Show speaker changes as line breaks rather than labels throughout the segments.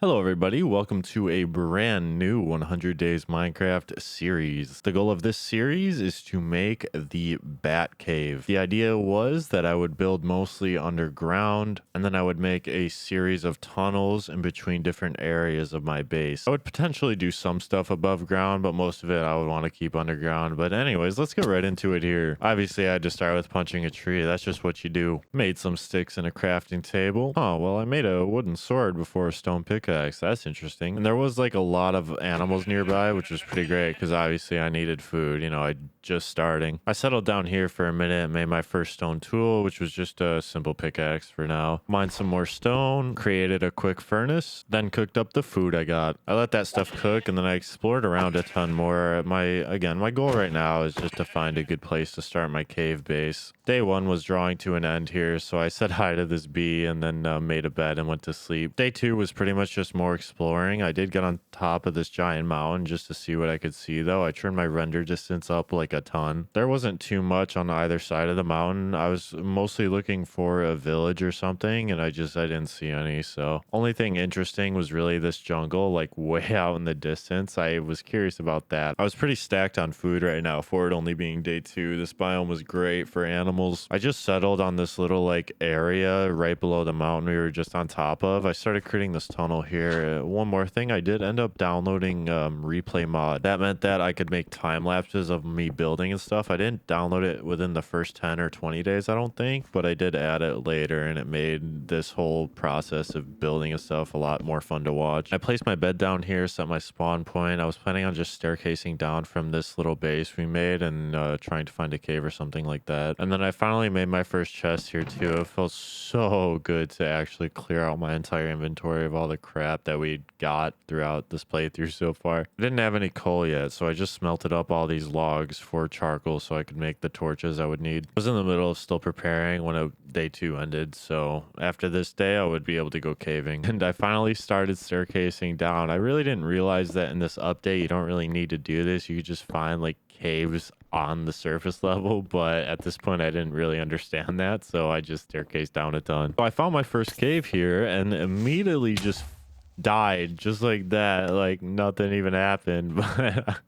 Hello everybody, welcome to a brand new 100 Days Minecraft series. The goal of this series is to make the Bat Cave. The idea was that I would build mostly underground, and then I would make a series of tunnels in between different areas of my base. I would potentially do some stuff above ground, but most of it I would want to keep underground. But anyways, let's get right into it here. Obviously, I had to start with punching a tree. That's just what you do. Made some sticks and a crafting table. Oh, well, I made a wooden sword before a stone pickaxe. That's interesting. And there was like a lot of animals nearby, which was pretty great because obviously I needed food. I just starting. I settled down here for a minute and made my first stone tool, which was just a simple pickaxe for now. Mined some more stone, created a quick furnace, then cooked up the food I got. I let that stuff cook and then I explored around a ton more. My goal right now is just to find a good place to start my cave base. Day one was drawing to an end here, so I said hi to this bee and then made a bed and went to sleep. Day two was pretty much just more exploring. I did get on top of this giant mountain just to see what I could see, though. I turned my render distance up like a ton. There wasn't too much on either side of the mountain. I was mostly looking for a village or something, and I didn't see any. So only thing interesting was really this jungle, like way out in the distance. I was curious about that. I was pretty stacked on food right now for it only being day two. This biome was great for animals. I just settled on this little like area right below the mountain we were just on top of. I started creating this tunnel here. One more thing, I did end up downloading replay mod. That meant that I could make time lapses of me building and stuff. I didn't download it within the first 10 or 20 days, I don't think, but I did add it later, and it made this whole process of building and stuff a lot more fun to watch. I placed my bed down here, set my spawn point. I was planning on just staircasing down from this little base we made and trying to find a cave or something like that. And then I finally made my first chest here too. It felt so good to actually clear out my entire inventory of all the crap that we got throughout this playthrough so far. I didn't have any coal yet, so I just smelted up all these logs for charcoal so I could make the torches I would need. I was in the middle of still preparing when day two ended, so after this day I would be able to go caving. And I finally started staircasing down. I really didn't realize that in this update you don't really need to do this. You could just find like caves on the surface level, but at this point I didn't really understand that, so I just staircased down a ton. So I found my first cave here and immediately just died just like that, like nothing even happened. But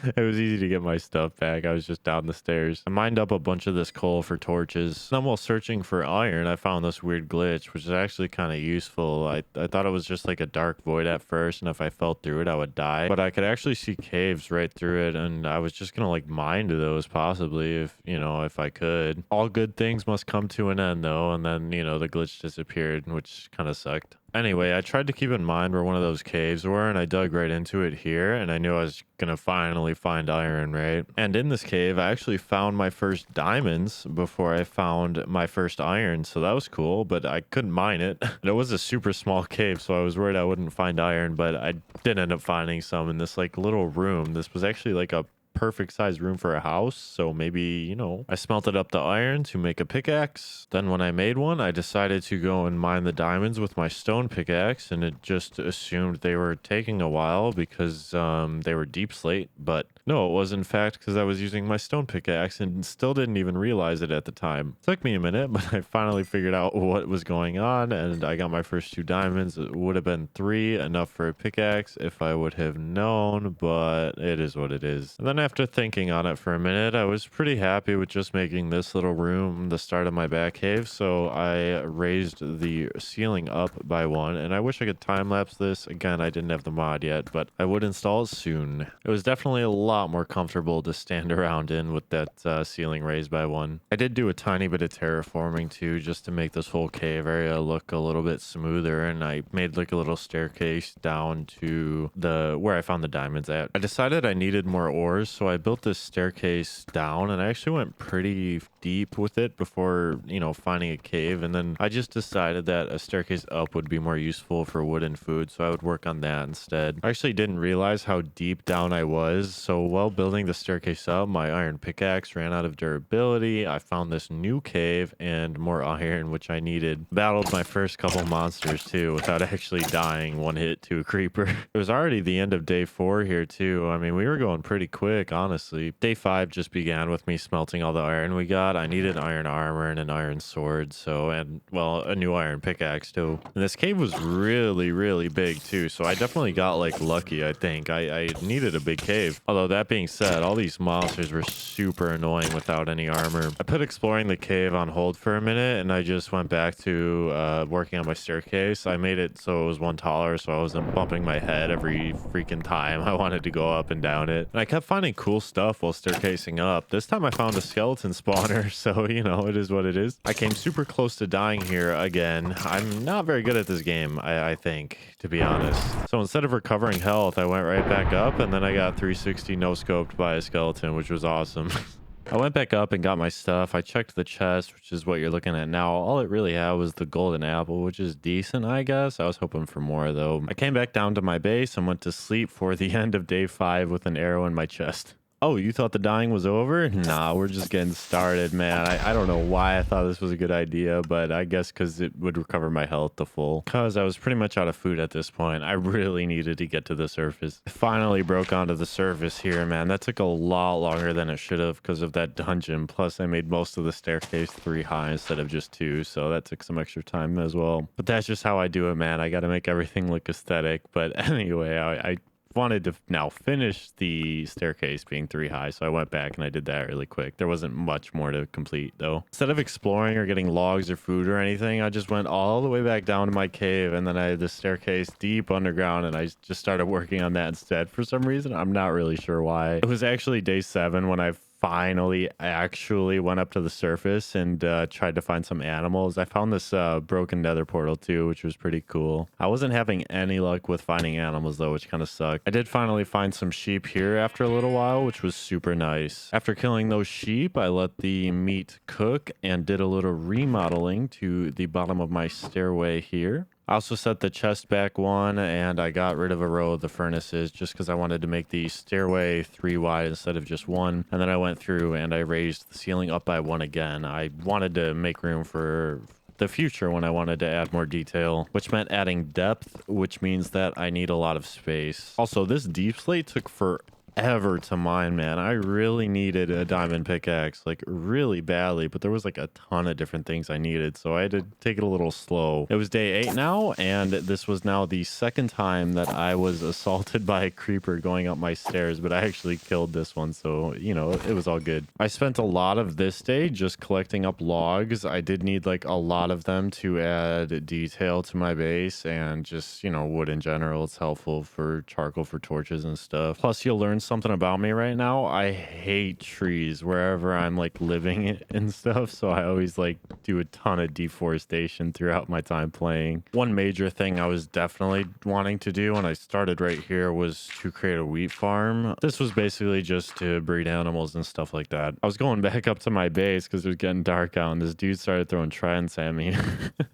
it was easy to get my stuff back. I was just down the stairs. I mined up a bunch of this coal for torches. And while searching for iron, I found this weird glitch, which is actually kind of useful. I thought it was just like a dark void at first, and if I fell through it, I would die. But I could actually see caves right through it, and I was just gonna like mine to those possibly if I could. All good things must come to an end though, and then the glitch disappeared, which kind of sucked. Anyway, I tried to keep in mind where one of those caves were, and I dug right into it here, and I knew I was gonna finally find iron, right? And in this cave, I actually found my first diamonds before I found my first iron, so that was cool, but I couldn't mine it. It was a super small cave, so I was worried I wouldn't find iron, but I did end up finding some in this like little room. This was actually like a perfect size room for a house, so maybe I smelted up the iron to make a pickaxe. Then when I made one, I decided to go and mine the diamonds with my stone pickaxe, and it just assumed they were taking a while because they were deep slate, but no, it was in fact because I was using my stone pickaxe and still didn't even realize it at the time. It took me a minute, but I finally figured out what was going on, and I got my first 2 diamonds. It would have been 3, enough for a pickaxe if I would have known, but it is what it is. And then after thinking on it for a minute, I was pretty happy with just making this little room the start of my back cave, so I raised the ceiling up by 1, and I wish I could time-lapse this. Again, I didn't have the mod yet, but I would install it soon. It was definitely a lot more comfortable to stand around in with that ceiling raised by 1. I did do a tiny bit of terraforming too, just to make this whole cave area look a little bit smoother, and I made like a little staircase down to where I found the diamonds at. I decided I needed more ores, so I built this staircase down, and I actually went pretty deep with it before finding a cave, and then I just decided that a staircase up would be more useful for wood and food, so I would work on that instead. I actually didn't realize how deep down I was, so while building the staircase up, my iron pickaxe ran out of durability. I found this new cave and more iron, which I needed. Battled my first couple monsters too without actually dying 1 hit to a creeper. It was already the end of day 4 here too. I mean, we were going pretty quick, honestly. Day 5 just began with me smelting all the iron we got, got, I needed iron armor and an iron sword. So, and well, a new iron pickaxe too. And this cave was really, really big too. So I definitely got like lucky, I think. I needed a big cave. Although that being said, all these monsters were super annoying without any armor. I put exploring the cave on hold for a minute and I just went back to working on my staircase. I made it so it was one taller so I wasn't bumping my head every freaking time I wanted to go up and down it. And I kept finding cool stuff while staircasing up. This time I found a skeleton spawner, so you know, it is what it is. I came super close to dying here again. I'm not very good at this game, I think, to be honest. So instead of recovering health, I went right back up and then I got 360 no-scoped by a skeleton, which was awesome. I went back up and got my stuff. I checked the chest, which is what you're looking at now. All it really had was the golden apple, which is decent, I guess. I was hoping for more, though. I came back down to my base and went to sleep for the end of day 5 with an arrow in my chest. Oh, you thought the dying was over? Nah, we're just getting started, man. I don't know why I thought this was a good idea, but I guess because it would recover my health to full. Because I was pretty much out of food at this point. I really needed to get to the surface. I finally broke onto the surface here, man. That took a lot longer than it should have because of that dungeon. Plus, I made most of the staircase 3 high instead of just 2, so that took some extra time as well. But that's just how I do it, man. I got to make everything look aesthetic. But anyway, I wanted to now finish the staircase being 3 high, so I went back and I did that really quick. There wasn't much more to complete though. Instead of exploring or getting logs or food or anything, I just went all the way back down to my cave, and then I had the staircase deep underground and I just started working on that instead for some reason. I'm not really sure why. It was actually day 7 when I finally actually went up to the surface and tried to find some animals. I found this broken nether portal too, which was pretty cool. I wasn't having any luck with finding animals though, which kind of sucked. I did finally find some sheep here after a little while, which was super nice. After killing those sheep, I let the meat cook and did a little remodeling to the bottom of my stairway here. I also set the chest back 1 and I got rid of a row of the furnaces just because I wanted to make the stairway 3 wide instead of just 1. And then I went through and I raised the ceiling up by 1 again. I wanted to make room for the future when I wanted to add more detail, which meant adding depth, which means that I need a lot of space. Also, this deep slate took forever to mine, man. I really needed a diamond pickaxe, like really badly, but there was like a ton of different things I needed, so I had to take it a little slow. It was day 8 now, and this was now the 2nd time that I was assaulted by a creeper going up my stairs, but I actually killed this one, so you know, it was all good. I spent a lot of this day just collecting up logs. I did need like a lot of them to add detail to my base, and just, you know, wood in general. It's helpful for charcoal for torches and stuff. Plus, you'll learn something about me right now. I hate trees wherever I'm like living and stuff, so I always like do a ton of deforestation throughout my time playing. One major thing I was definitely wanting to do when I started right here was to create a wheat farm. This was basically just to breed animals and stuff like that. I was going back up to my base because it was getting dark out and this dude started throwing tridents at me.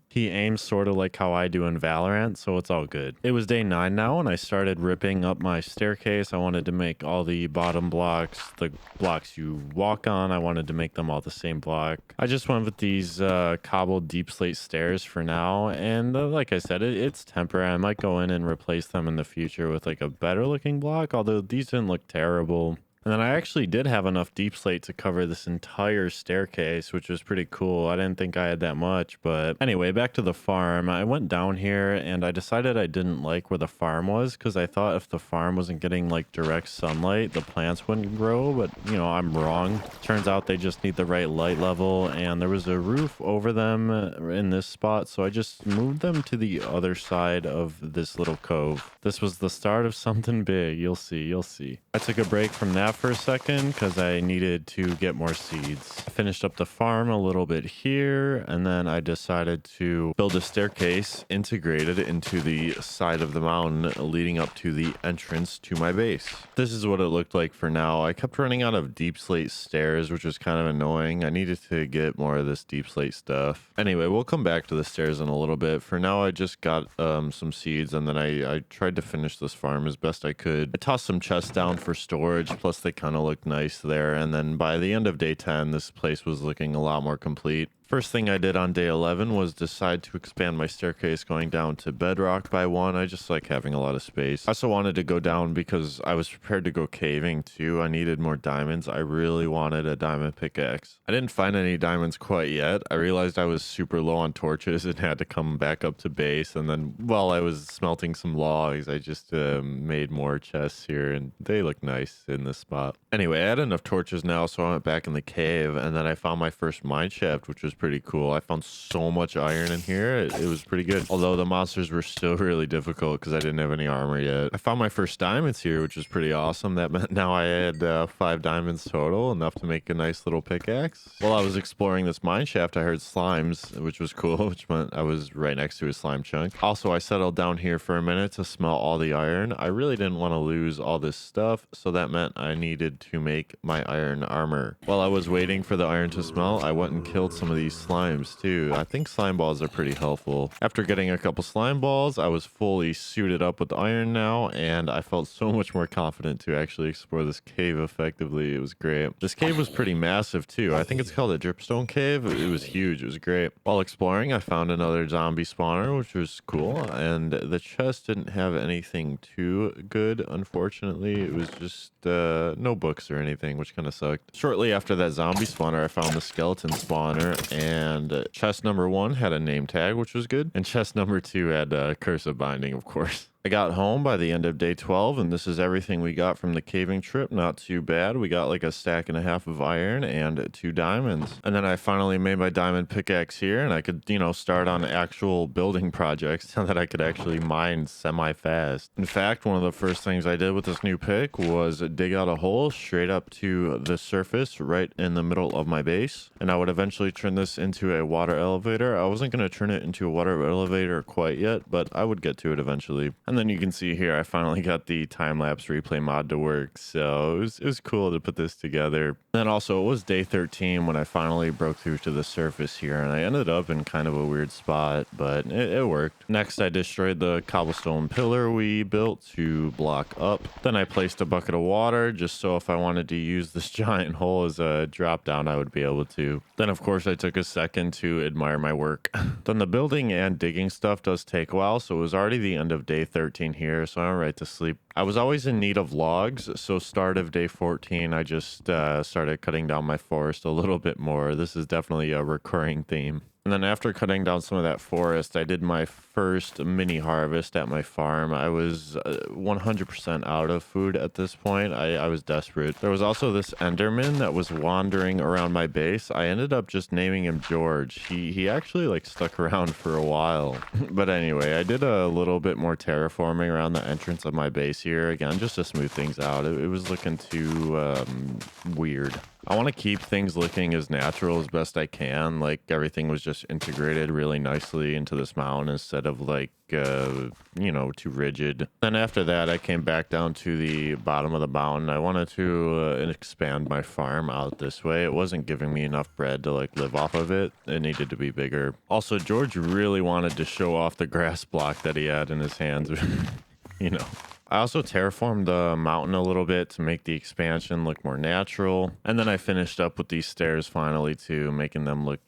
He aims sort of like how I do in Valorant, so it's all good. It was day 9 now, and I started ripping up my staircase. I wanted to make all the bottom blocks, the blocks you walk on, I wanted to make them all the same block. I just went with these cobbled deep slate stairs for now, and like I said, it's temporary. I might go in and replace them in the future with like a better looking block, although these didn't look terrible. And then I actually did have enough deep slate to cover this entire staircase, which was pretty cool. I didn't think I had that much, but anyway, back to the farm. I went down here and I decided I didn't like where the farm was because I thought if the farm wasn't getting like direct sunlight, the plants wouldn't grow, but you know, I'm wrong. Turns out they just need the right light level, and there was a roof over them in this spot, so I just moved them to the other side of this little cove. This was the start of something big. You'll see, you'll see. I took a break from that for a second because I needed to get more seeds. I finished up the farm a little bit here, and then I decided to build a staircase integrated into the side of the mountain leading up to the entrance to my base. This is what it looked like for now. I kept running out of deep slate stairs, which was kind of annoying. I needed to get more of this deep slate stuff. Anyway, we'll come back to the stairs in a little bit. For now, I just got some seeds, and then I tried to finish this farm as best I could. I tossed some chests down for storage, plus they kind of looked nice there. And then by the end of day 10, this place was looking a lot more complete. First thing I did on day 11 was decide to expand my staircase going down to bedrock by one. I just like having a lot of space. I also wanted to go down because I was prepared to go caving too. I needed more diamonds. I really wanted a diamond pickaxe. I didn't find any diamonds quite yet. I realized I was super low on torches and had to come back up to base. And then while I was smelting some logs, I just made more chests here and they look nice in this spot. Anyway, I had enough torches now, so I went back in the cave and then I found my first mine shaft, which was pretty cool. I found so much iron in here. It was pretty good. Although the monsters were still really difficult because I didn't have any armor yet. I found my first diamonds here, which was pretty awesome. That meant now I had 5 diamonds total, enough to make a nice little pickaxe. While I was exploring this mine shaft, I heard slimes, which was cool, which meant I was right next to a slime chunk. Also, I settled down here for a minute to smelt all the iron. I really didn't want to lose all this stuff, so that meant I needed to make my iron armor. While I was waiting for the iron to smelt, I went and killed some of these slimes too. I think slime balls are pretty helpful. After getting a couple slime balls, I was fully suited up with iron now, and I felt so much more confident to actually explore this cave effectively. It was great. This cave was pretty massive too. I think it's called a dripstone cave. It was huge. It was great. While exploring, I found another zombie spawner, which was cool, and the chest didn't have anything too good, unfortunately. It was just no books or anything, which kind of sucked. Shortly after that zombie spawner, I found the skeleton spawner, and chest number 1 had a name tag, which was good, and chest number 2 had cursive binding, of course. I got home by the end of day 12, and this is everything we got from the caving trip. Not too bad. We got like a stack and a half of iron and 2 diamonds. And then I finally made my diamond pickaxe here, and I could, start on actual building projects so that I could actually mine semi-fast. In fact, one of the first things I did with this new pick was dig out a hole straight up to the surface right in the middle of my base. And I would eventually turn this into a water elevator. I wasn't going to turn it into a water elevator quite yet, but I would get to it eventually. And then you can see here, I finally got the time-lapse replay mod to work, so it was cool to put this together. And also, it was day 13 when I finally broke through to the surface here, and I ended up in kind of a weird spot, but it worked. Next, I destroyed the cobblestone pillar we built to block up. Then I placed a bucket of water, just so if I wanted to use this giant hole as a drop-down, I would be able to. Then, of course, I took a second to admire my work. Then the building and digging stuff does take a while, so it was already the end of day 13 here, so I went right to sleep. I was always in need of logs, so start of day 14, I just started cutting down my forest a little bit more. This is definitely a recurring theme. And then after cutting down some of that forest, I did my first mini harvest at my farm. I was 100% out of food at this point. I was desperate. There was also this Enderman that was wandering around my base. I ended up just naming him George. He actually like stuck around for a while. But anyway, I did a little bit more terraforming around the entrance of my base here. Again, just to smooth things out. It was looking too weird. I want to keep things looking as natural as best I can. Like everything was just integrated really nicely into this mountain instead of like, too rigid. Then after that, I came back down to the bottom of the mountain. I wanted to expand my farm out this way. It wasn't giving me enough bread to like live off of it. It needed to be bigger. Also, George really wanted to show off the grass block that he had in his hands. I also terraformed the mountain a little bit to make the expansion look more natural. And then I finished up with these stairs finally too, making them look,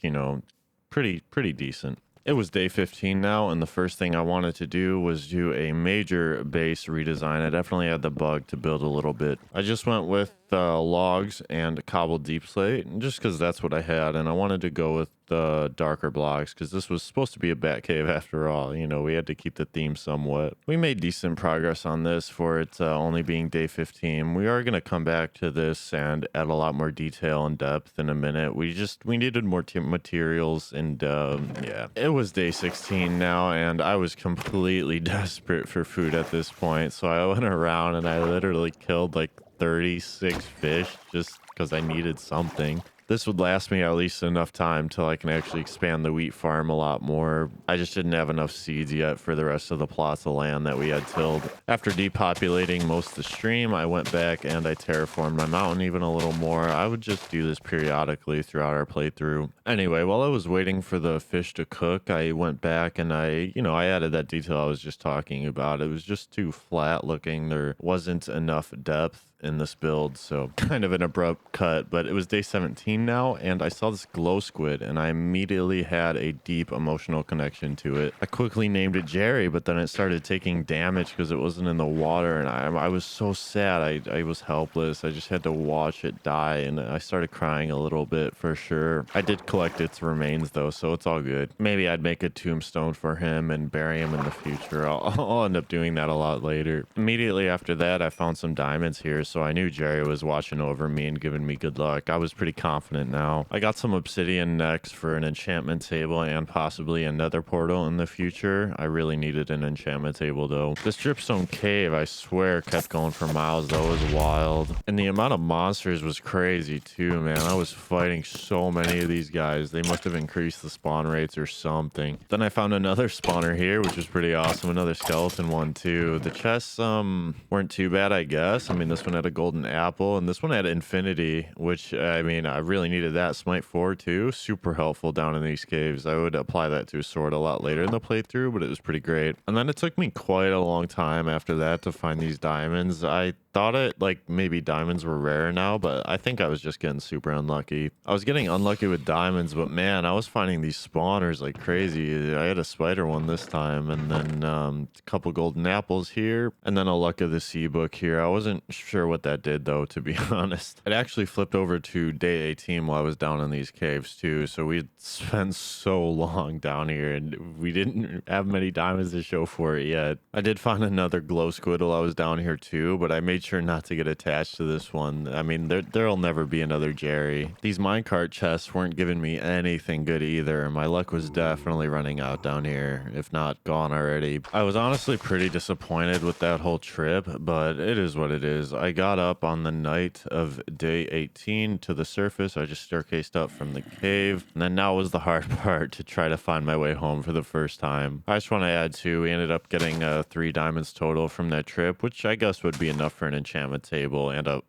pretty decent. It was day 15 now, and the first thing I wanted to do was do a major base redesign. I definitely had the bug to build a little bit. I just went with logs and cobbled deep slate, just because that's what I had, and I wanted to go with the darker blocks because this was supposed to be a bat cave after all. We had to keep the theme somewhat. We made decent progress on this for it only being day 15. We are going to come back to this and add a lot more detail and depth in a minute. We needed more materials, and yeah. It was day 16 now, and I was completely desperate for food at this point, so I went around and I literally killed like 36 fish just because I needed something. This would last me at least enough time till I can actually expand the wheat farm a lot more. I just didn't have enough seeds yet for the rest of the plots of land that we had tilled. After depopulating most of the stream, I went back and I terraformed my mountain even a little more. I would just do this periodically throughout our playthrough. Anyway, while I was waiting for the fish to cook, I went back and I added that detail I was just talking about. It was just too flat looking. There wasn't enough depth. in this build, so kind of an abrupt cut. But it was day 17 now, and I saw this glow squid, and I immediately had a deep emotional connection to it. I quickly named it Jerry, but then it started taking damage because it wasn't in the water, and I was so sad. I was helpless. I just had to watch it die, and I started crying a little bit for sure. I did collect its remains though, so it's all good. Maybe I'd make a tombstone for him and bury him in the future. I'll end up doing that a lot later. Immediately after that, I found some diamonds here, so I knew Jerry was watching over me and giving me good luck. I was pretty confident now. I got some obsidian next for an enchantment table and possibly a nether portal in the future. I really needed an enchantment table though. This dripstone cave, I swear, kept going for miles though. It was wild. And the amount of monsters was crazy too, man. I was fighting so many of these guys. They must have increased the spawn rates or something. Then I found another spawner here, which was pretty awesome. Another skeleton one too. The chests weren't too bad, I guess. I mean, this one had a golden apple and this one had infinity, which I mean, I really needed that. Smite 4 too. Super helpful down in these caves. I would apply that to a sword a lot later in the playthrough, but it was pretty great. And then it took me quite a long time after that to find these diamonds. I thought it like maybe diamonds were rare now, but I think I was just getting super unlucky. I was getting unlucky with diamonds, but man, I was finding these spawners like crazy. I had a spider one this time, and then a couple golden apples here, and then a luck of the sea book here. I wasn't sure what that did though, to be honest. It actually flipped over to day 18 while I was down in these caves too, so we spent so long down here and we didn't have many diamonds to show for it yet. I did find another glow squid while I was down here too, but I made sure not to get attached to this one. I mean, there'll never be another Jerry. These minecart chests weren't giving me anything good either. My luck was definitely running out down here, if not gone already. I was honestly pretty disappointed with that whole trip, but it is what it is. I got up on the night of day 18 to the surface. I just staircased up from the cave, and then now was the hard part, to try to find my way home for the first time. I just want to add too, we ended up getting 3 diamonds total from that trip, which I guess would be enough for an enchantment table and a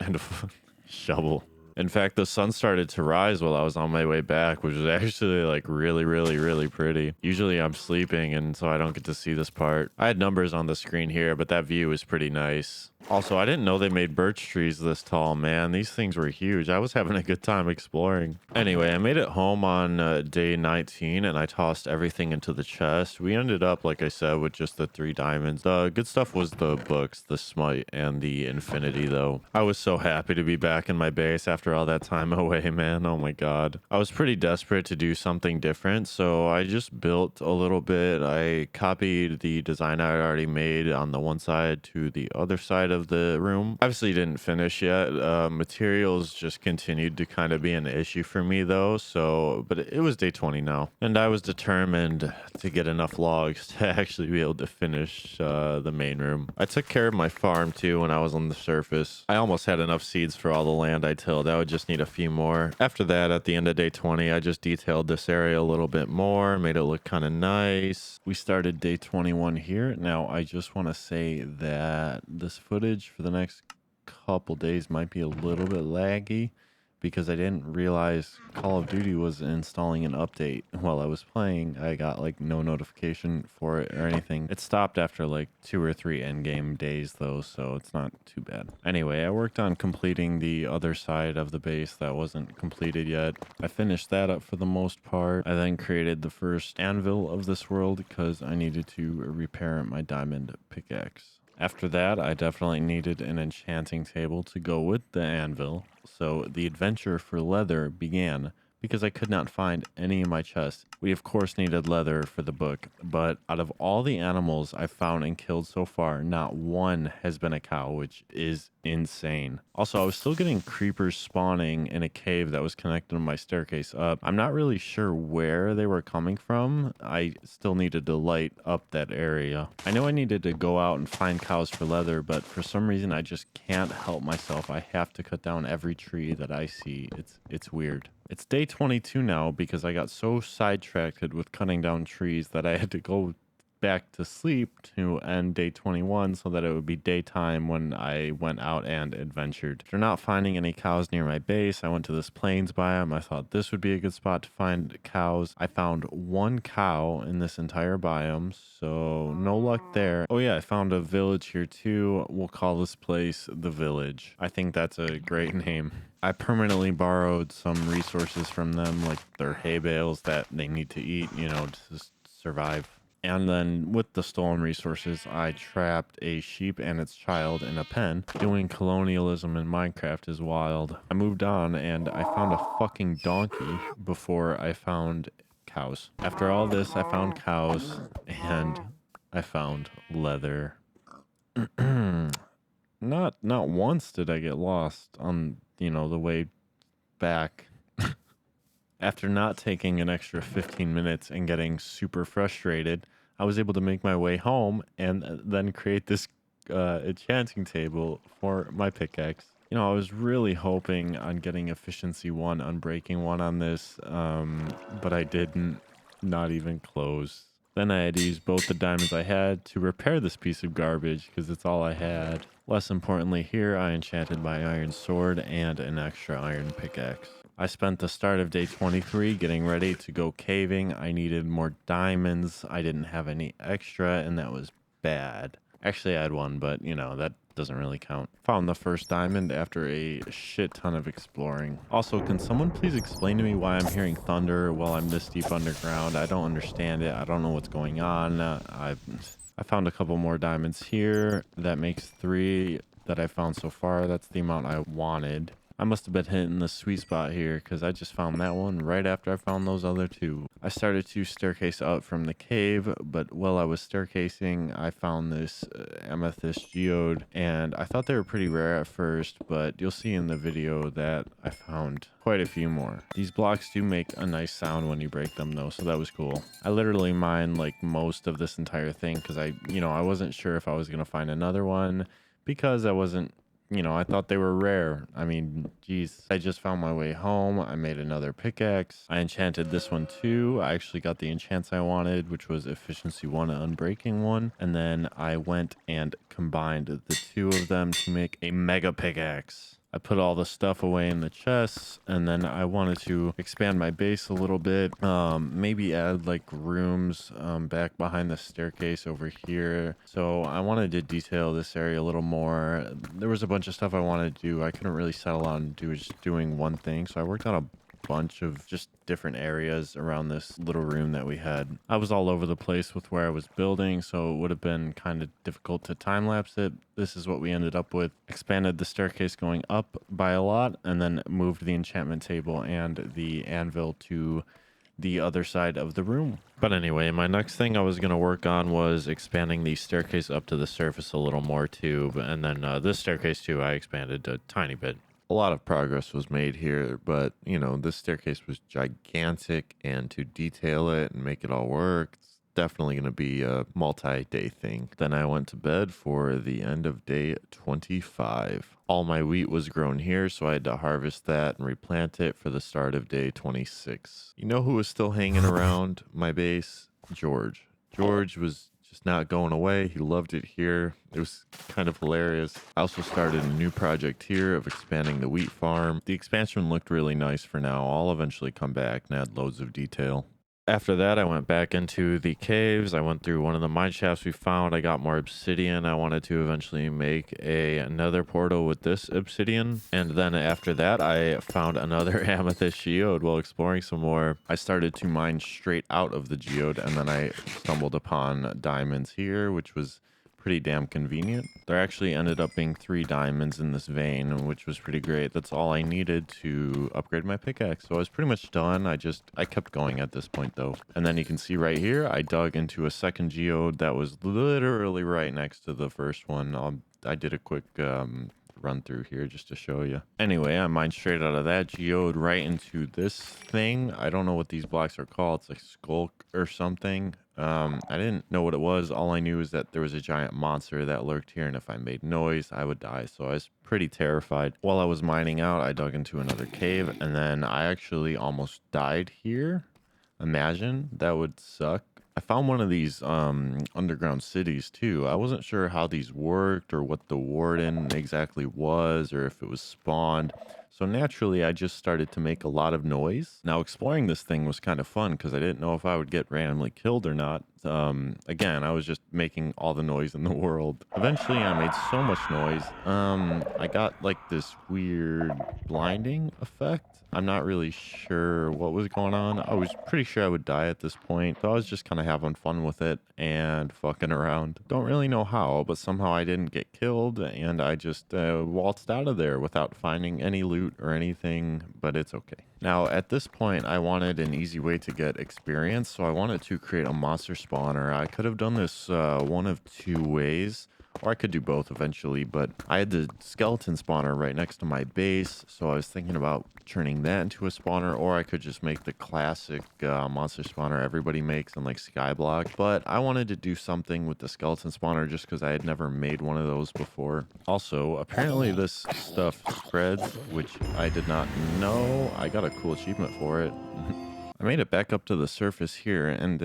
shovel. In fact, the sun started to rise while I was on my way back, which was actually like really pretty. Usually I'm sleeping, and so I don't get to see this part. I had numbers on the screen here, but that view was pretty nice. Also, I didn't know they made birch trees this tall, man. These things were huge. I was having a good time exploring. Anyway, I made it home on day 19, and I tossed everything into the chest. We ended up, like I said, with just the 3 diamonds. The good stuff was the books, the smite, and the infinity, though. I was so happy to be back in my base after all that time away, man. Oh my god. I was pretty desperate to do something different, so I just built a little bit. I copied the design I already made on the one side to the other side of the room. Obviously didn't finish yet. Materials just continued to kind of be an issue for me though, but it was day 20 now, and I was determined to get enough logs to actually be able to finish the main room. I took care of my farm too when I was on the surface. I almost had enough seeds for all the land I tilled. I would just need a few more. After that, at the end of day 20, I just detailed this area a little bit more, made it look kind of nice. We started day 21 here. Now I just want to say that this footage for the next couple days might be a little bit laggy because I didn't realize Call of Duty was installing an update while I was playing. I got like no notification for it or anything. It stopped after like 2 or 3 endgame days though, so it's not too bad. Anyway, I worked on completing the other side of the base that wasn't completed yet. I finished that up for the most part. I then created the first anvil of this world because I needed to repair my diamond pickaxe. After that, I definitely needed an enchanting table to go with the anvil, so the adventure for leather began because I could not find any in my chest. We of course needed leather for the book, but out of all the animals I've found and killed so far, not one has been a cow, which is insane. Also, I was still getting creepers spawning in a cave that was connected to my staircase up. I'm not really sure where they were coming from. I still needed to light up that area. I know I needed to go out and find cows for leather, but for some reason I just can't help myself. I have to cut down every tree that I see. It's weird. It's day 22 now because I got so sidetracked with cutting down trees that I had to go back to sleep to end day 21 so that it would be daytime when I went out and adventured. After not finding any cows near my base, I went to this plains biome. I thought this would be a good spot to find cows. I found one cow in this entire biome, so no luck there. Oh yeah, I found a village here too. We'll call this place the Village. I think that's a great name. I permanently borrowed some resources from them, like their hay bales that they need to eat, you know, to survive. And then with the stolen resources, I trapped a sheep and its child in a pen. Doing colonialism in Minecraft is wild. I moved on and I found a fucking donkey before I found cows. After all this, I found cows and I found leather. Not once did I get lost on, you know, the way back. After not taking an extra 15 minutes and getting super frustrated, I was able to make my way home and then create this enchanting table for my pickaxe. You know, I was really hoping on getting efficiency 1, unbreaking 1 on this, but I didn't, not even close. Then I had to use both the diamonds I had to repair this piece of garbage because it's all I had. Less importantly here, I enchanted my iron sword and an extra iron pickaxe. I spent the start of day 23 getting ready to go caving. I needed more diamonds. I didn't have any extra, and that was bad. Actually, I had one, but, you know, that doesn't really count. Found the first diamond after a shit ton of exploring. Also, can someone please explain to me why I'm hearing thunder while I'm this deep underground? I don't understand it. I don't know what's going on. I found a couple more diamonds here. That makes 3 that I found so far. That's the amount I wanted. I must have been hitting the sweet spot here because I just found that one right after I found those other 2. I started to staircase up from the cave, but while I was staircasing, I found this amethyst geode, and I thought they were pretty rare at first, but you'll see in the video that I found quite a few more. These blocks do make a nice sound when you break them though, so that was cool. I literally mined like most of this entire thing because I wasn't sure if I was going to find another one because I wasn't, I thought they were rare. I mean, geez, I just found my way home. I made another pickaxe. I enchanted this one too. I actually got the enchants I wanted, which was efficiency 1 and unbreaking 1. And then I went and combined the 2 of them to make a mega pickaxe. I put all the stuff away in the chests, and then I wanted to expand my base a little bit. Maybe add like rooms back behind the staircase over here. So I wanted to detail this area a little more. There was a bunch of stuff I wanted to do. I couldn't really settle on just doing one thing, so I worked on a bunch of just different areas around this little room that we had. I was all over the place with where I was building, so it would have been kind of difficult to time lapse it. This is what we ended up with. Expanded the staircase going up by a lot, and then moved the enchantment table and the anvil to the other side of the room. But anyway, my next thing I was going to work on was expanding the staircase up to the surface a little more too, and then this staircase too I expanded a tiny bit. A lot of progress was made here, but, this staircase was gigantic, and to detail it and make it all work, it's definitely going to be a multi-day thing. Then I went to bed for the end of day 25. All my wheat was grown here, so I had to harvest that and replant it for the start of day 26. You know who was still hanging around my base? George. George was just not going away. He loved it here. It was kind of hilarious. I also started a new project here of expanding the wheat farm. The expansion looked really nice for now. I'll eventually come back and add loads of detail. After that, I went back into the caves. I went through one of the mine shafts we found. I got more obsidian. I wanted to eventually make another portal with this obsidian. And then after that, I found another amethyst geode while exploring some more. I started to mine straight out of the geode, and then I stumbled upon diamonds here, which was pretty damn convenient. There actually ended up being 3 diamonds in this vein, which was pretty great. That's all I needed to upgrade my pickaxe. So I was pretty much done. I kept going at this point though. And then you can see right here, I dug into a second geode that was literally right next to the first one. I did a quick run through here just to show you. Anyway, I mined straight out of that geode right into this thing. I don't know what these blocks are called. It's like skulk or something. I didn't know what it was. All I knew is that there was a giant monster that lurked here, and if I made noise, I would die. So I was pretty terrified. While I was mining out, I dug into another cave, and then I actually almost died here. Imagine, that would suck. I found one of these underground cities too. I wasn't sure how these worked or what the warden exactly was or if it was spawned. So naturally, I just started to make a lot of noise. Now, exploring this thing was kind of fun because I didn't know if I would get randomly killed or not. Again, I was just making all the noise in the world. Eventually, I made so much noise. I got like this weird blinding effect. I'm not really sure what was going on. I was pretty sure I would die at this point, so I was just kind of having fun with it and fucking around. Don't really know how, but somehow I didn't get killed, and I just waltzed out of there without finding any loot or anything, but it's okay. Now, at this point, I wanted an easy way to get experience, so I wanted to create a monster spawner. I could have done this one of two ways. Or I could do both eventually, but I had the skeleton spawner right next to my base, so I was thinking about turning that into a spawner, or I could just make the classic monster spawner everybody makes on like Skyblock. But I wanted to do something with the skeleton spawner just because I had never made one of those before. Also, apparently this stuff spreads, which I did not know. I got a cool achievement for it. I made it back up to the surface here, and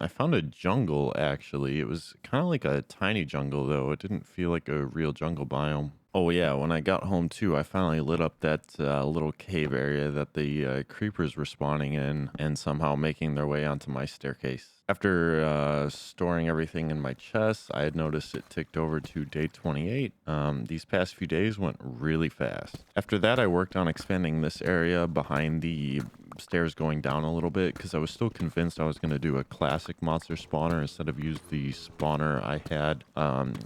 I found a jungle, actually. It was kind of like a tiny jungle, though. It didn't feel like a real jungle biome. Oh, yeah, when I got home, too, I finally lit up that little cave area that the creepers were spawning in and somehow making their way onto my staircase. After storing everything in my chest, I had noticed it ticked over to day 28. These past few days went really fast. After that, I worked on expanding this area behind the stairs going down a little bit because I was still convinced I was going to do a classic monster spawner instead of use the spawner I had.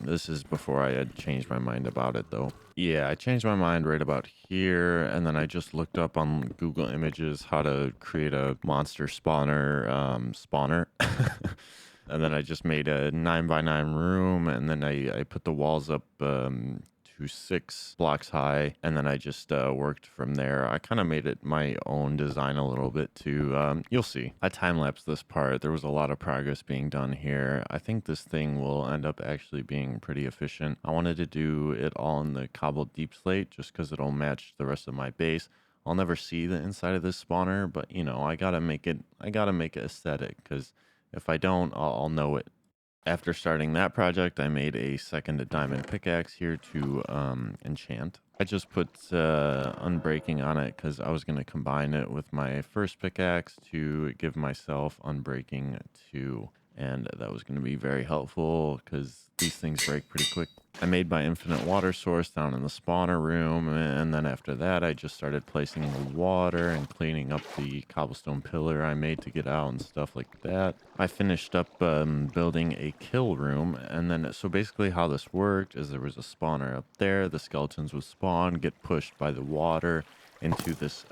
This is before I had changed my mind about it, though. Yeah, I changed my mind right about here, and then I just looked up on Google Images how to create a monster spawner. And then I just made a 9x9 room, and then I put the walls up to 6 blocks high, and then I just worked from there. I kind of made it my own design a little bit too. You'll see. I time-lapsed this part. There was a lot of progress being done here. I think this thing will end up actually being pretty efficient. I wanted to do it all in the cobbled deep slate just because it'll match the rest of my base. I'll never see the inside of this spawner, but you know, I gotta make it aesthetic, because if I don't, I'll know it. After starting that project, I made a second diamond pickaxe here to enchant. I just put unbreaking on it because I was going to combine it with my first pickaxe to give myself unbreaking 2. And that was going to be very helpful because these things break pretty quick. I made my infinite water source down in the spawner room, and then after that I just started placing the water and cleaning up the cobblestone pillar I made to get out and stuff like that. I finished up building a kill room, and then so basically how this worked is there was a spawner up there. The skeletons would spawn, get pushed by the water into this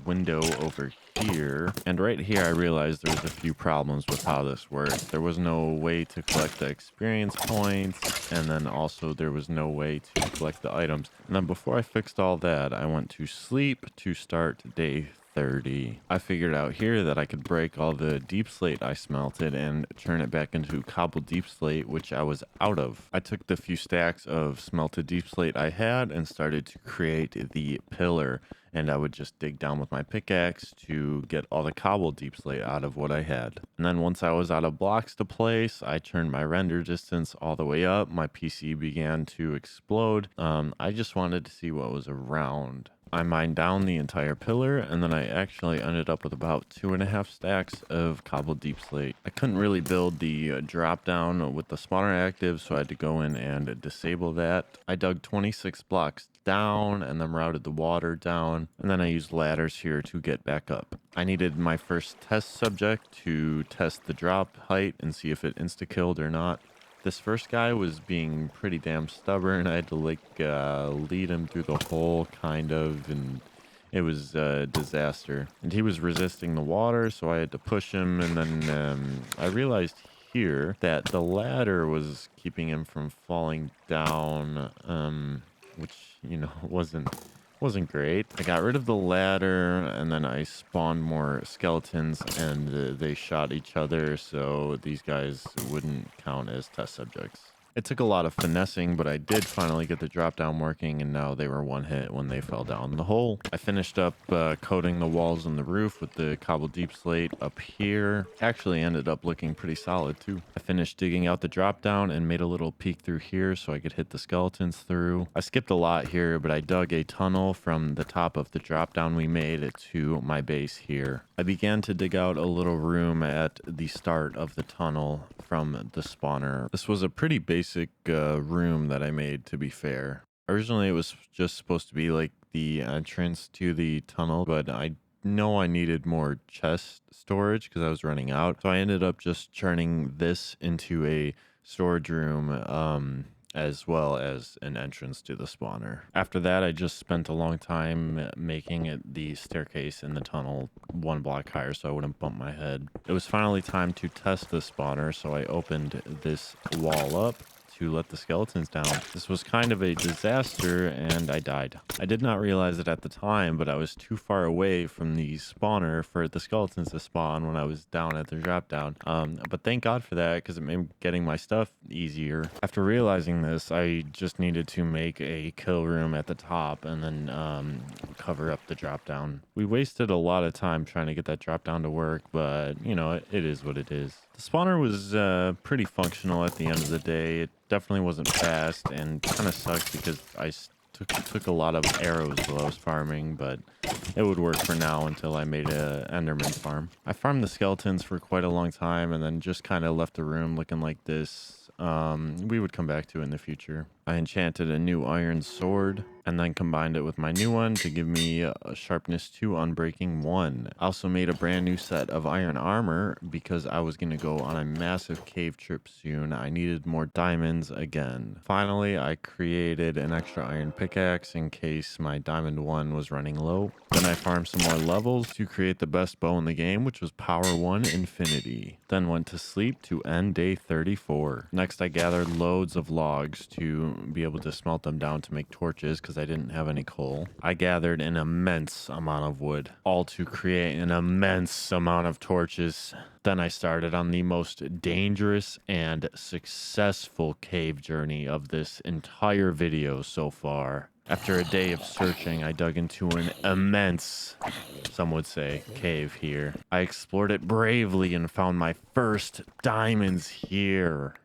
window over here, and right here I realized there was a few problems with how this worked. There was no way to collect the experience points, and then also there was no way to collect the items. And then before I fixed all that, I went to sleep to start day 30. I figured out here that I could break all the deep slate I smelted and turn it back into cobbled deep slate, which I was out of. I took the few stacks of smelted deep slate I had and started to create the pillar, and I would just dig down with my pickaxe to get all the cobbled deep slate out of what I had. And then once I was out of blocks to place, I turned my render distance all the way up. My PC began to explode. I just wanted to see what was around. I mined down the entire pillar, and then I actually ended up with about 2.5 stacks of cobbled deep slate. I couldn't really build the drop down with the spawner active, so I had to go in and disable that. I dug 26 blocks down and then routed the water down, and then I used ladders here to get back up. I needed my first test subject to test the drop height and see if it insta-killed or not. This first guy was being pretty damn stubborn. I had to lead him through the hole kind of, and it was a disaster. And he was resisting the water, so I had to push him, and then I realized here that the ladder was keeping him from falling down, which, you know, wasn't great. I got rid of the ladder, and then I spawned more skeletons, and they shot each other, so these guys wouldn't count as test subjects. It took a lot of finessing, but I did finally get the drop down working, and now they were one hit when they fell down the hole. I finished up coating the walls and the roof with the cobble deep slate up here. Actually ended up looking pretty solid too. I finished digging out the drop down and made a little peek through here so I could hit the skeletons through. I skipped a lot here, but I dug a tunnel from the top of the drop down we made to my base here. I began to dig out a little room at the start of the tunnel from the spawner. This was a pretty basic room that I made, to be fair. Originally, it was just supposed to be like the entrance to the tunnel, but I know I needed more chest storage because I was running out. So I ended up just turning this into a storage room, as well as an entrance to the spawner. After that, I just spent a long time making it the staircase in the tunnel 1 block higher so I wouldn't bump my head. It was finally time to test the spawner, so I opened this wall up to let the skeletons down. This was kind of a disaster and I died. I did not realize it at the time, but I was too far away from the spawner for the skeletons to spawn when I was down at the drop down. But thank God for that, because it made getting my stuff easier. After realizing this, I just needed to make a kill room at the top and then cover up the drop down. We wasted a lot of time trying to get that drop down to work, but you know, it is what it is. The spawner was pretty functional at the end of the day. It definitely wasn't fast and kind of sucked because I took a lot of arrows while I was farming, but it would work for now until I made a enderman farm. I farmed the skeletons for quite a long time and then just kind of left the room looking like this. We would come back to it in the future. I enchanted a new iron sword and then combined it with my new one to give me a sharpness 2, unbreaking 1. I also made a brand new set of iron armor because I was going to go on a massive cave trip soon. I needed more diamonds again. Finally, I created an extra iron pickaxe in case my diamond 1 was running low. Then I farmed some more levels to create the best bow in the game, which was power 1 infinity. Then went to sleep to end day 34. Next, I gathered loads of logs to be able to smelt them down to make torches because I didn't have any coal. I gathered an immense amount of wood, all to create an immense amount of torches. Then I started on the most dangerous and successful cave journey of this entire video so far. After a day of searching, I dug into an immense, some would say, cave here. I explored it bravely and found my first diamonds here.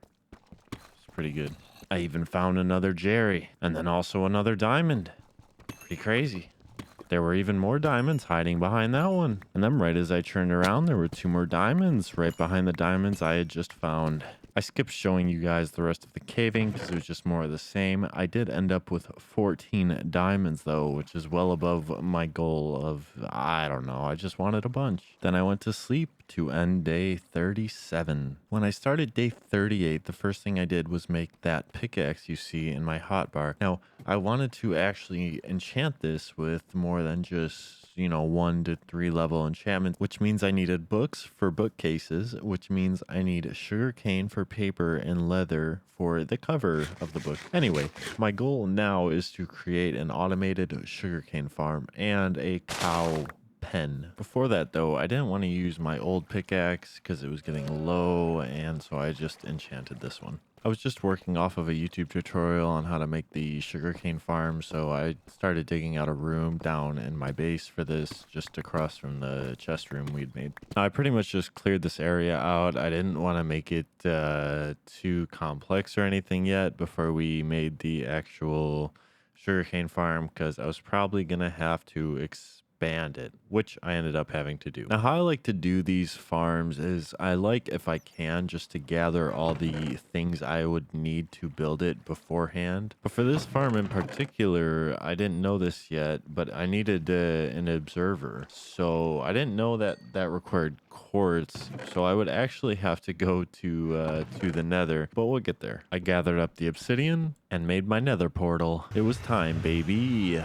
It's pretty good. I even found another Jerry, and then also another diamond. Pretty crazy. There were even more diamonds hiding behind that one. And then right as I turned around, there were 2 more diamonds right behind the diamonds I had just found. I skipped showing you guys the rest of the caving because it was just more of the same. I did end up with 14 diamonds though, which is well above my goal of, I don't know, I just wanted a bunch. Then I went to sleep to end day 37. When I started day 38, the first thing I did was make that pickaxe you see in my hotbar. Now, I wanted to actually enchant this with more than just, you know, 1 to 3 level enchantment, which means I needed books for bookcases, which means I need sugarcane for paper and leather for the cover of the book. Anyway, my goal now is to create an automated sugarcane farm and a cow pen. Before that though, I didn't want to use my old pickaxe because it was getting low, and so I just enchanted this one. I was just working off of a YouTube tutorial on how to make the sugarcane farm, so I started digging out a room down in my base for this, just across from the chest room we'd made. I pretty much just cleared this area out. I didn't want to make it too complex or anything yet before we made the actual sugarcane farm, because I was probably going to have to expand it, which I ended up having to do. Now, how I like to do these farms is I like, if I can, just to gather all the things I would need to build it beforehand. But for this farm in particular, I didn't know this yet, but I needed an observer. So I didn't know that that required quartz, so I would actually have to go to the Nether, but we'll get there. I gathered up the obsidian and made my Nether portal. It was time, baby.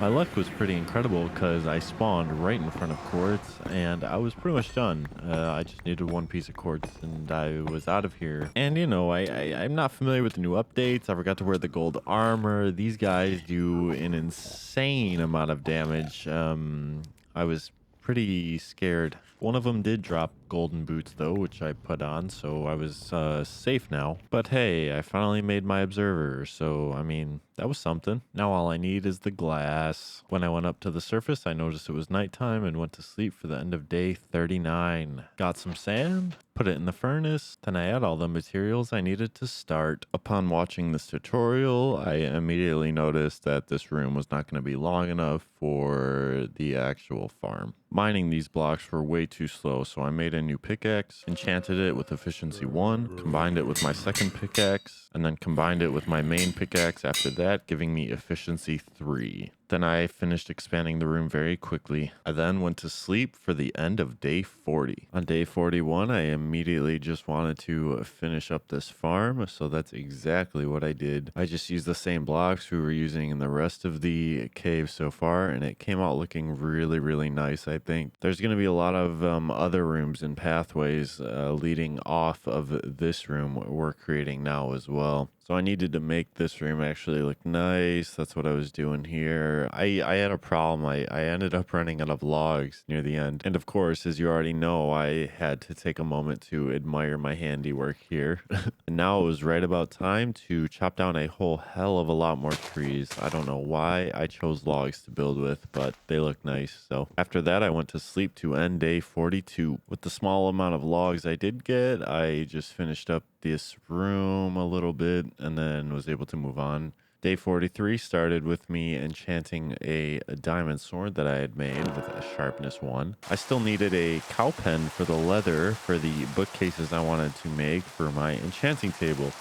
My luck was pretty incredible because I spawned right in front of quartz and I was pretty much done. I just needed 1 piece of quartz and I was out of here. And you know, I'm not familiar with the new updates. I forgot to wear the gold armor. These guys do an insane amount of damage. I was pretty scared. One of them did drop golden boots though, which I put on, so I was safe now. But hey, I finally made my observer, so I mean, that was something. Now all I need is the glass. When I went up to the surface, I noticed it was nighttime and went to sleep for the end of day 39. Got some sand, put it in the furnace, then I had all the materials I needed to start. Upon watching this tutorial, I immediately noticed that this room was not going to be long enough for the actual farm. Mining these blocks were way too slow, so I made a new pickaxe, enchanted it with efficiency 1, combined it with my second pickaxe, and then combined it with my main pickaxe after that, giving me efficiency 3. Then I finished expanding the room very quickly. I then went to sleep for the end of day 40. On day 41, I immediately just wanted to finish up this farm, so that's exactly what I did. I just used the same blocks we were using in the rest of the cave so far, and it came out looking really, really nice, I think. There's going to be a lot of other rooms and pathways leading off of this room we're creating now as well. So I needed to make this room actually look nice. That's what I was doing here. I had a problem. I ended up running out of logs near the end. And of course, as you already know, I had to take a moment to admire my handiwork here. And now it was right about time to chop down a whole hell of a lot more trees. I don't know why I chose logs to build with, but they look nice. So after that, I went to sleep to end day 42. With the small amount of logs I did get, I just finished up this room a little bit and then was able to move on. Day 43 started with me enchanting a diamond sword that I had made with a sharpness 1. I still needed a cow pen for the leather for the bookcases I wanted to make for my enchanting table.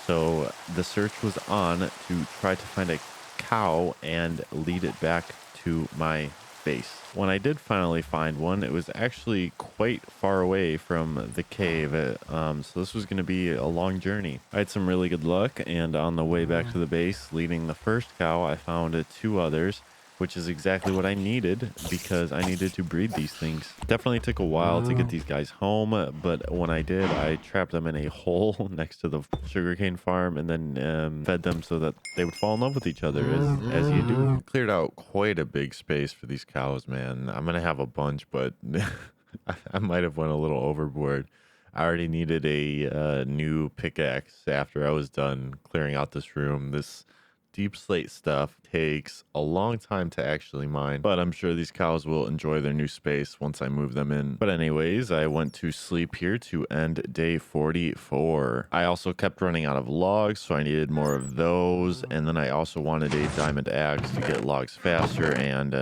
So the search was on to try to find a cow and lead it back to my base. When I did finally find one, it was actually quite far away from the cave, so this was going to be a long journey. I had some really good luck, and on the way back to the base, leading the first cow, I found 2 others, which is exactly what I needed because I needed to breed these things. Definitely took a while to get these guys home, but when I did, I trapped them in a hole next to the sugarcane farm and then fed them so that they would fall in love with each other, as you do. Cleared out quite a big space for these cows, man. I'm gonna have a bunch, but I might have went a little overboard. I already needed a new pickaxe after I was done clearing out this room. This deep slate stuff takes a long time to actually mine, but I'm sure these cows will enjoy their new space once I move them in. But anyways, I went to sleep here to end day 44. I also kept running out of logs, so I needed more of those, and then I also wanted a diamond axe to get logs faster, and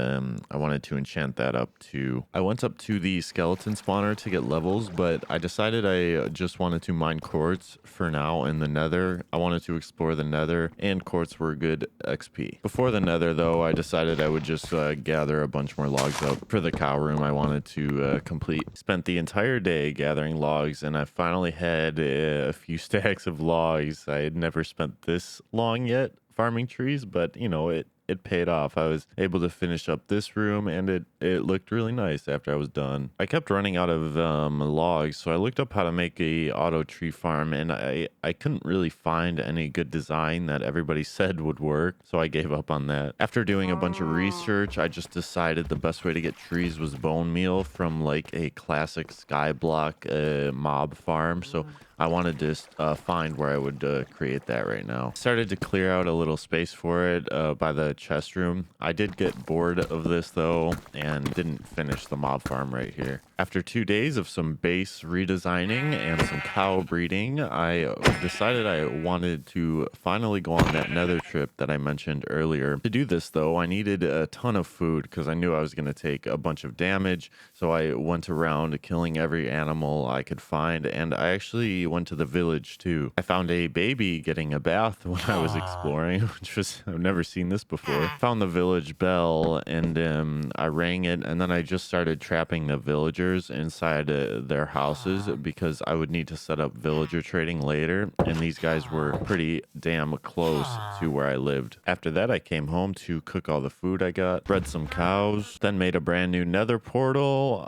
I wanted to enchant that up too. I went up to the skeleton spawner to get levels, but I decided I just wanted to mine quartz for now in the nether. I wanted to explore the nether, and quartz were good XP. Before the nether though, I decided I would just gather a bunch more logs up for the cow room I wanted to complete. Spent the entire day gathering logs, and I finally had a few stacks of logs. I had never spent this long yet farming trees, but you know, it paid off. I was able to finish up this room, and it looked really nice after I was done. I kept running out of logs, so I looked up how to make a auto tree farm, and I couldn't really find any good design that everybody said would work, so I gave up on that. After doing a bunch of research, I just decided the best way to get trees was bone meal from like a classic skyblock mob farm, so I wanted to find where I would create that right now. Started to clear out a little space for it by the chest room. I did get bored of this though and didn't finish the mob farm right here. After 2 days of some base redesigning and some cow breeding, I decided I wanted to finally go on that nether trip that I mentioned earlier. To do this though, I needed a ton of food because I knew I was going to take a bunch of damage. So I went around killing every animal I could find, and I actually went to the village too. I found a baby getting a bath when I was exploring, which was, I've never seen this before. Found the village bell, and I rang it, and then I just started trapping the villagers inside their houses because I would need to set up villager trading later, and these guys were pretty damn close to where I lived. After that, I came home to cook all the food I got, bred some cows, then made a brand new nether portal.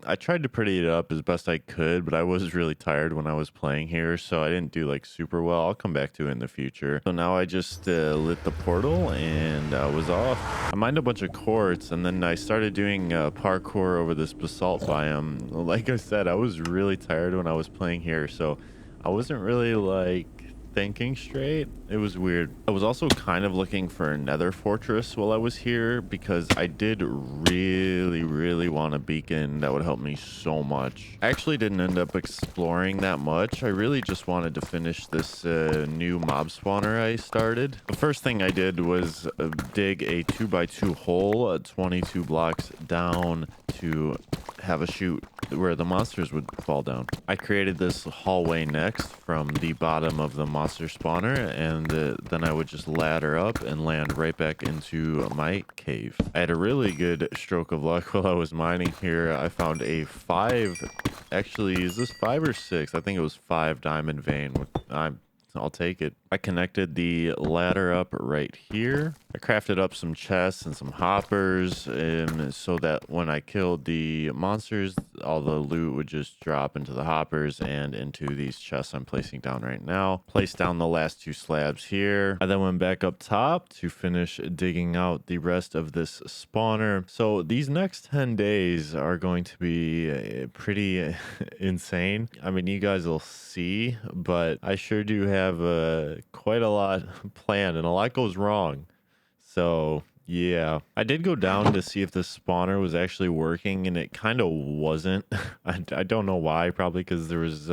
I tried to pretty it up as best I could, but I was really tired when I was playing here, so I didn't do like super well. I'll come back to it in the future. So now I just lit the portal and was off. I mined a bunch of quartz, and then I started doing parkour over this basalt biome. Like I said, I was really tired when I was playing here, so I wasn't really like thinking straight. It was weird. I was also kind of looking for a nether fortress while I was here because I did really want a beacon that would help me so much. I actually didn't end up exploring that much. I really just wanted to finish this new mob spawner I started. The first thing I did was dig a 2x2 hole 22 blocks down to have a chute where the monsters would fall down. I created this hallway next from the bottom of the monster spawner, and then I would just ladder up and land right back into my cave. I had a really good stroke of luck while I was mining here. I found a 5, actually, is this 5 or 6? I think it was 5 diamond vein. I'll take it. I connected the ladder up right here. I crafted up some chests and some hoppers so that when I killed the monsters, all the loot would just drop into the hoppers and into these chests I'm placing down right now. Placed down the last 2 slabs here. I then went back up top to finish digging out the rest of this spawner. So these next 10 days are going to be pretty insane. I mean, you guys will see, but I sure do have quite a lot planned, and a lot goes wrong. So yeah, I did go down to see if this spawner was actually working, and it kind of wasn't. I don't know why, probably because there was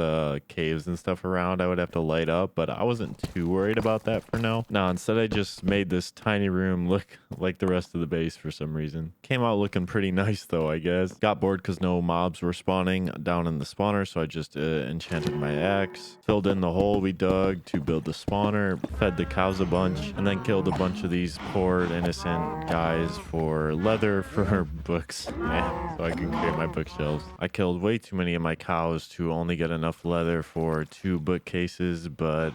caves and stuff around I would have to light up, but I wasn't too worried about that for now. No, instead I just made this tiny room look like the rest of the base for some reason. Came out looking pretty nice though, I guess. Got bored because no mobs were spawning down in the spawner, so I just enchanted my axe, filled in the hole we dug to build the spawner, fed the cows a bunch, and then killed a bunch of these poor innocent guys for leather for books, man, so I can create my bookshelves. I killed way too many of my cows to only get enough leather for 2 bookcases, but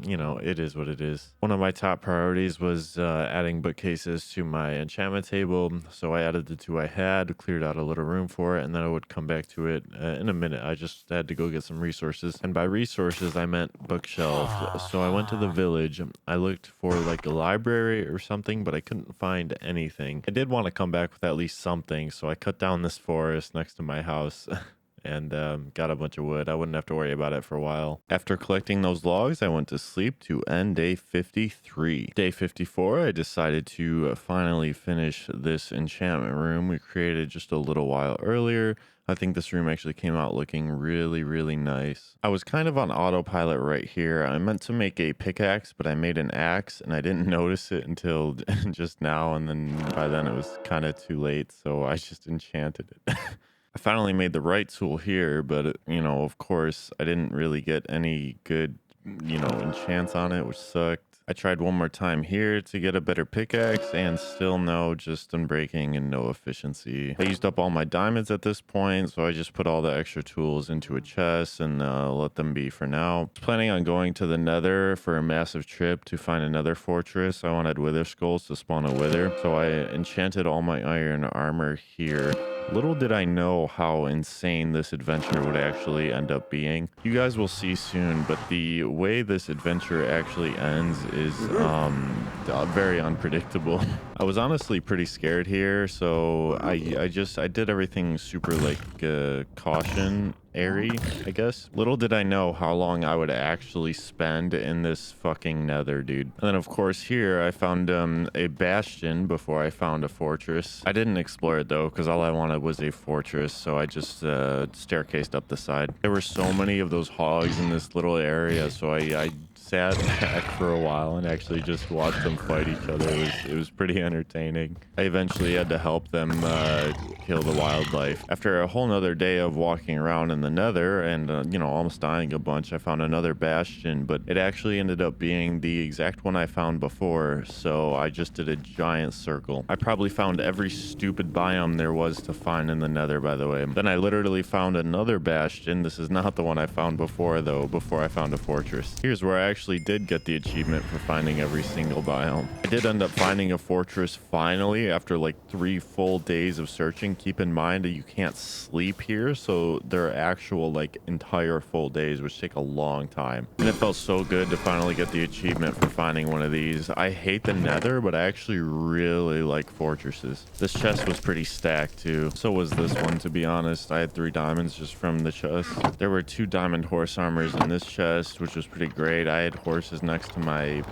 you know, it is what it is. One of my top priorities was adding bookcases to my enchantment table, so I added the 2 I had, cleared out a little room for it, and then I would come back to it in a minute. I just had to go get some resources, and by resources I meant bookshelves. So I went to the village. I looked for like a library or something, but I couldn't find anything. I did want to come back with at least something, so I cut down this forest next to my house and got a bunch of wood. I wouldn't have to worry about it for a while. After collecting those logs, I went to sleep to end day 53. Day 54, I decided to finally finish this enchantment room we created just a little while earlier. I think this room actually came out looking really nice. I was kind of on autopilot right here. I meant to make a pickaxe, but I made an axe and I didn't notice it until just now, and then by then it was kind of too late, so I just enchanted it. I finally made the right tool here, but you know, of course, I didn't really get any good, you know, enchants on it, which sucked. I tried one more time here to get a better pickaxe, and still no, just unbreaking and no efficiency. I used up all my diamonds at this point, so I just put all the extra tools into a chest and let them be for now. I was planning on going to the Nether for a massive trip to find another fortress. I wanted wither skulls to spawn a wither, so I enchanted all my iron armor here. Little did I know how insane this adventure would actually end up being. You guys will see soon, but the way this adventure actually ends is very unpredictable. I was honestly pretty scared here, so I did everything super like caution-ary, I guess. Little did I know how long I would actually spend in this fucking Nether, dude. And then of course here I found a bastion before I found a fortress. I didn't explore it though, because all I wanted was a fortress, so I just staircased up the side. There were so many of those hogs in this little area, so I sat back for a while and actually just watched them fight each other. It was pretty entertaining. I eventually had to help them kill the wildlife. After a whole nother day of walking around in the Nether and you know, almost dying a bunch, I found another bastion, but it actually ended up being the exact one I found before, so I just did a giant circle. I probably found every stupid biome there was to find in the Nether, by the way. Then I literally found another bastion. This is not the one I found before though, before I found a fortress. Here's where I actually actually did get the achievement for finding every single biome. I did end up finding a fortress finally after like 3 full days of searching. Keep in mind that you can't sleep here, so they're actual like entire full days, which take a long time. And it felt so good to finally get the achievement for finding one of these. I hate the Nether, but I actually really like fortresses. This chest was pretty stacked too. So was this one, to be honest. I had 3 diamonds just from the chest. There were 2 diamond horse armors in this chest, which was pretty great. I had horses next to my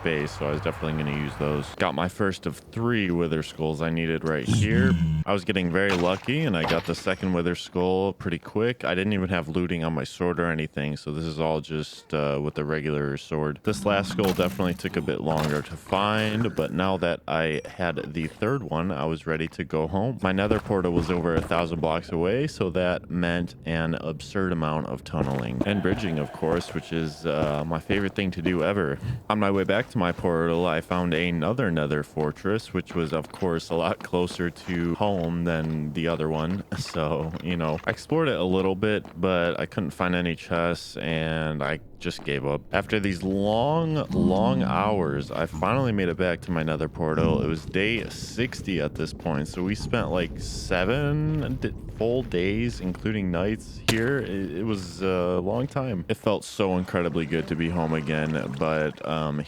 base, so I was definitely going to use those. Got my first of 3 wither skulls I needed right here. I was getting very lucky, and I got the second wither skull pretty quick. I didn't even have looting on my sword or anything, so this is all just with the regular sword. This last skull definitely took a bit longer to find, but now that I had the 3rd one, I was ready to go home. My nether portal was over 1,000 blocks away, so that meant an absurd amount of tunneling and bridging, of course, which is my favorite thing to do ever. On my way back to my portal, I found another nether fortress, which was, of course, a lot closer to home than the other one. So, you know, I explored it a little bit, but I couldn't find any chests, and I just gave up. After these long hours, I finally made it back to my nether portal. It was day 60 at this point, so we spent like 7 full days, including nights here. It was a long time. It felt so incredibly good to be home again, but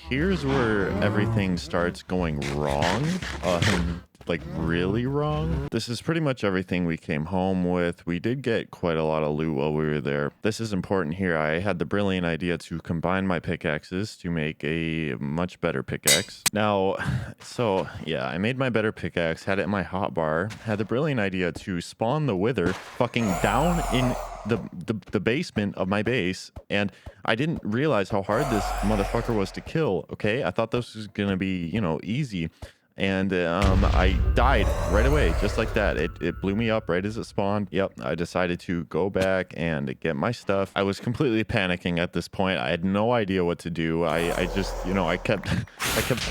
here's where everything starts going wrong. Like really wrong. This is pretty much everything we came home with. We did get quite a lot of loot while we were there. This is important here. I had the brilliant idea to combine my pickaxes to make a much better pickaxe. Now, so yeah, I made my better pickaxe, had it in my hotbar, had the brilliant idea to spawn the wither fucking down in the basement of my base, and I didn't realize how hard this motherfucker was to kill. Okay, I thought this was gonna be, you know, easy. And I died right away, just like that. It blew me up right as it spawned. Yep, I decided to go back and get my stuff. I was completely panicking at this point. I had no idea what to do. I just, you know, I kept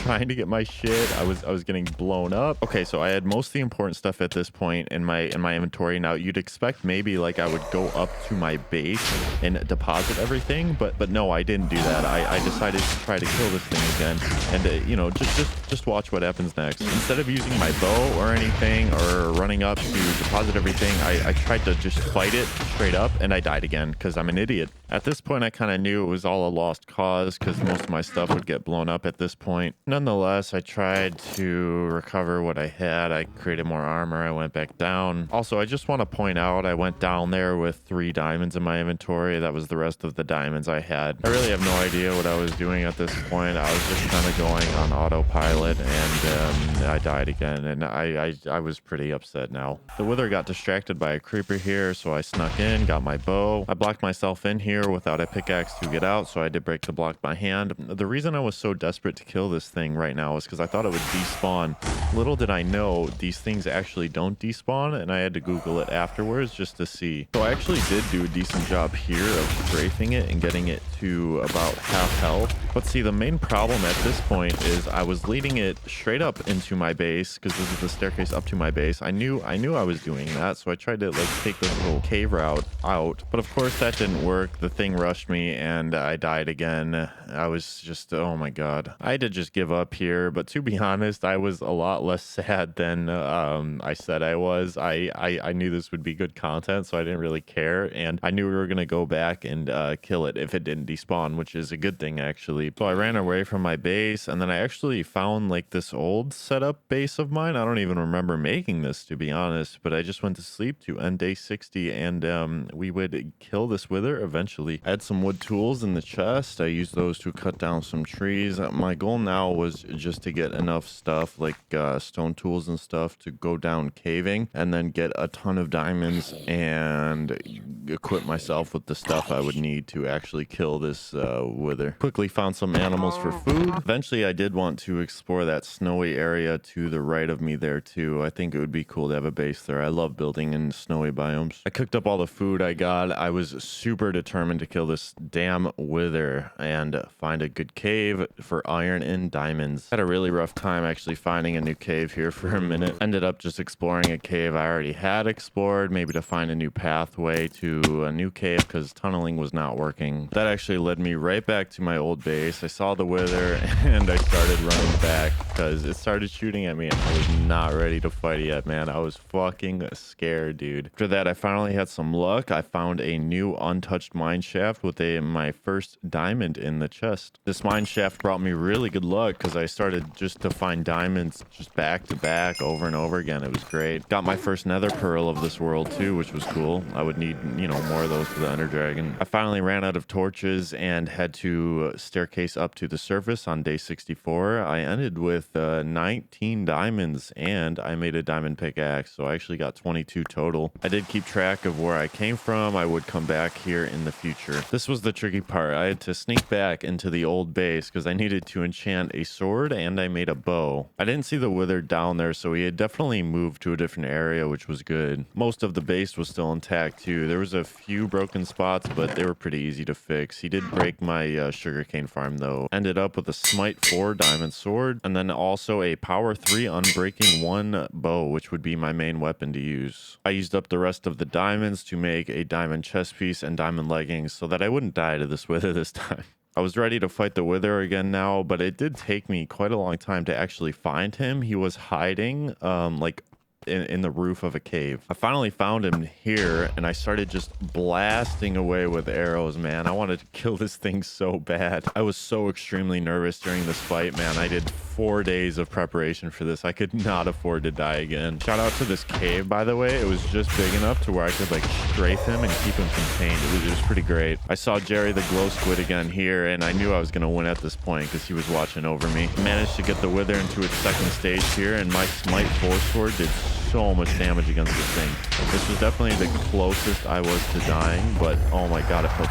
trying to get my shit. I was getting blown up. Okay, so I had most of the important stuff at this point in my inventory. Now you'd expect maybe like I would go up to my base and deposit everything, but no, I didn't do that. I decided to try to kill this thing again, and you know, just watch what happens next. Instead of using my bow or anything or running up to deposit everything, I tried to just fight it straight up, and I died again because I'm an idiot. At this point, I kind of knew it was all a lost cause because most of my stuff would get blown up at this point. Nonetheless, I tried to recover what I had. I created more armor. I went back down. Also, I just want to point out, I went down there with 3 diamonds in my inventory. That was the rest of the diamonds I had. I really have no idea what I was doing at this point. I was just kind of going on autopilot, and I died again, and I was pretty upset now. The wither got distracted by a creeper here, so I snuck in, got my bow. I blocked myself in here without a pickaxe to get out, so I did break the block by hand. The reason I was so desperate to kill this thing right now is because I thought it would despawn. Little did I know these things actually don't despawn, and I had to Google it afterwards just to see. So I actually did do a decent job here of strafing it and getting it to about half health. But see, the main problem at this point is I was leading it straight up into my base, because this is the staircase up to my base. I knew I was doing that, so I tried to like take this little cave route out, but of course that didn't work. The thing rushed me and I died again. I was just, oh my god, I had to just give up here. But to be honest, I was a lot less sad than I said I was. I knew this would be good content, so I didn't really care, and I knew we were gonna go back and kill it if it didn't despawn, which is a good thing actually. So I ran away from my base, and then I actually found like this old setup base of mine. I don't even remember making this, to be honest, but I just went to sleep to end day 60, and we would kill this wither eventually. I had some wood tools in the chest. I used those to cut down some trees. My goal now was just to get enough stuff like stone tools and stuff to go down caving, and then get a ton of diamonds and equip myself with the stuff I would need to actually kill this wither. Quickly found some animals for food. Eventually I did want to explore that snowy area to the right of me there too. I think it would be cool to have a base there. I love building in snowy biomes. I cooked up all the food I got. I was super determined to kill this damn wither and find a good cave for iron and diamonds. Had a really rough time actually finding a new a cave here for a minute. Ended up just exploring a cave I already had explored, maybe to find a new pathway to a new cave because tunneling was not working. That actually led me right back to my old base. I saw the wither and I started running back because it started shooting at me and I was not ready to fight yet, man. I was fucking scared, dude. After that, I finally had some luck. I found a new untouched mine shaft with my first diamond in the chest. This mine shaft brought me really good luck because I started just to find diamonds just back to back over and over again. It was great. Got my first nether pearl of this world too, which was cool. I would need, you know, more of those for the Ender Dragon. I finally ran out of torches and had to staircase up to the surface on day 64. I ended with 19 diamonds and I made a diamond pickaxe, so I actually got 22 total. I did keep track of where I came from. I would come back here in the future. This was the tricky part. I had to sneak back into the old base because I needed to enchant a sword and I made a bow. I didn't see the wither down there, so he had definitely moved to a different area, which was good. Most of the base was still intact too. There was a few broken spots, but they were pretty easy to fix. He did break my sugarcane farm though. Ended up with a smite 4 diamond sword and then also a power 3 unbreaking 1 bow, which would be my main weapon to use. I used up the rest of the diamonds to make a diamond chest piece and diamond leggings so that I wouldn't die to this wither this time. I was ready to fight the wither again now, but it did take me quite a long time to actually find him. He was hiding like in the roof of a cave. I finally found him here and I started just blasting away with arrows, man. I wanted to kill this thing so bad. I was so extremely nervous during this fight, man. I did 4 days of preparation for this. I could not afford to die again. Shout out to this cave, by the way. It was just big enough to where I could like strafe him and keep him contained. It was pretty great. I saw Jerry the glow squid again here and I knew I was going to win at this point because he was watching over me. I managed to get the wither into its second stage here and my smite 4 sword did so much damage against this thing. This was definitely the closest I was to dying, but oh my god, it felt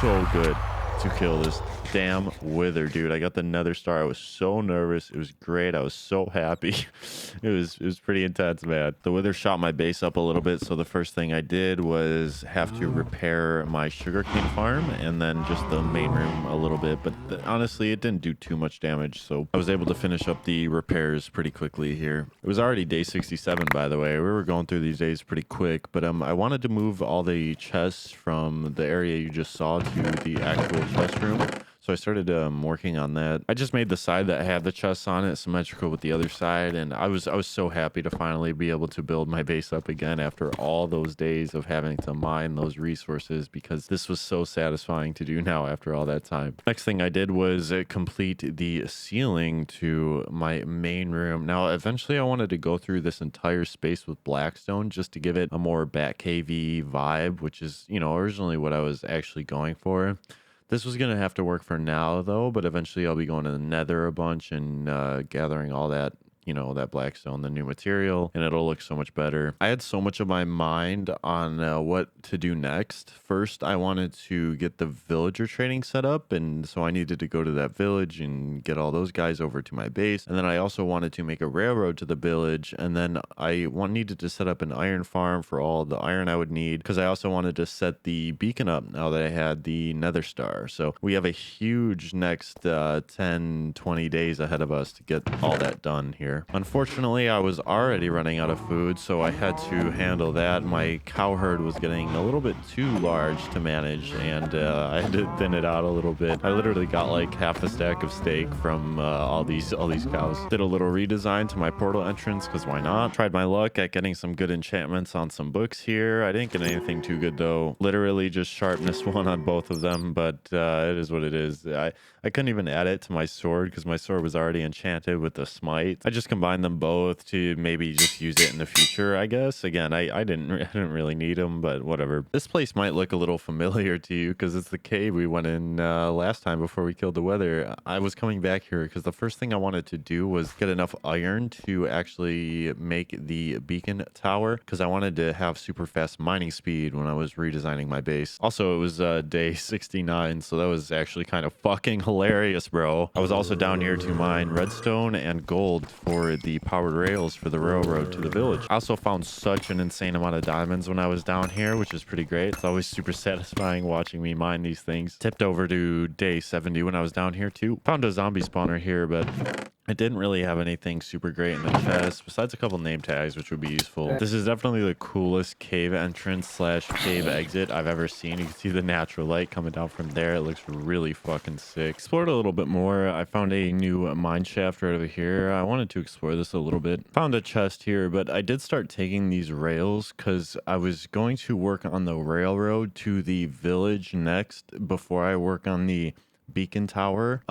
so good to kill this damn wither, dude. I got the nether star. I was so nervous. It was great. I was so happy. It was pretty intense, man. The wither shot my base up a little bit, so the first thing I did was have to repair my sugarcane farm and then just the main room a little bit, but honestly it didn't do too much damage, so I was able to finish up the repairs pretty quickly here. It was already day 67, by the way. We were going through these days pretty quick, but I wanted to move all the chests from the area you just saw to the actual chest room. So I started working on that. I just made the side that had the chests on it symmetrical with the other side, and I was so happy to finally be able to build my base up again after all those days of having to mine those resources, because this was so satisfying to do now after all that time. Next thing I did was complete the ceiling to my main room. Now, eventually I wanted to go through this entire space with blackstone just to give it a more Batcave-y vibe, which is, you know, originally what I was actually going for. This was going to have to work for now, though, but eventually I'll be going to the Nether a bunch and gathering all that, you know, that blackstone, the new material, and it'll look so much better. I had so much of my mind on what to do next. First, I wanted to get the villager trading set up, and so I needed to go to that village and get all those guys over to my base. And then I also wanted to make a railroad to the village, and then I needed to set up an iron farm for all the iron I would need, because I also wanted to set the beacon up now that I had the nether star. So we have a huge next 10, 20 days ahead of us to get all that done here. Unfortunately, I was already running out of food, so I had to handle that. My cow herd was getting a little bit too large to manage, and I had to thin it out a little bit. I literally got like half a stack of steak from all these cows. Did a little redesign to my portal entrance, because why not? Tried my luck at getting some good enchantments on some books here. I didn't get anything too good though. Literally just sharpness 1 on both of them, but it is what it is. I couldn't even add it to my sword because my sword was already enchanted with the smite. I just combined them both to maybe just use it in the future, I guess. Again, I didn't really need them, but whatever. This place might look a little familiar to you because it's the cave we went in last time before we killed the wither. I was coming back here because the first thing I wanted to do was get enough iron to actually make the beacon tower, because I wanted to have super fast mining speed when I was redesigning my base. Also, it was day 69, so that was actually kind of fucking hilarious, bro. I was also down here to mine redstone and gold for the powered rails for the railroad to the village. I also found such an insane amount of diamonds when I was down here, which is pretty great. It's always super satisfying watching me mine these things. Tipped over to day 70 when I was down here too. Found a zombie spawner here, but I didn't really have anything super great in the chest besides a couple name tags, which would be useful. This is definitely the coolest cave entrance slash cave exit I've ever seen. You can see the natural light coming down from there. It looks really fucking sick. Explored a little bit more. I found a new mine shaft right over here. I wanted to explore this a little bit. Found a chest here, but I did start taking these rails because I was going to work on the railroad to the village next before I work on the beacon tower,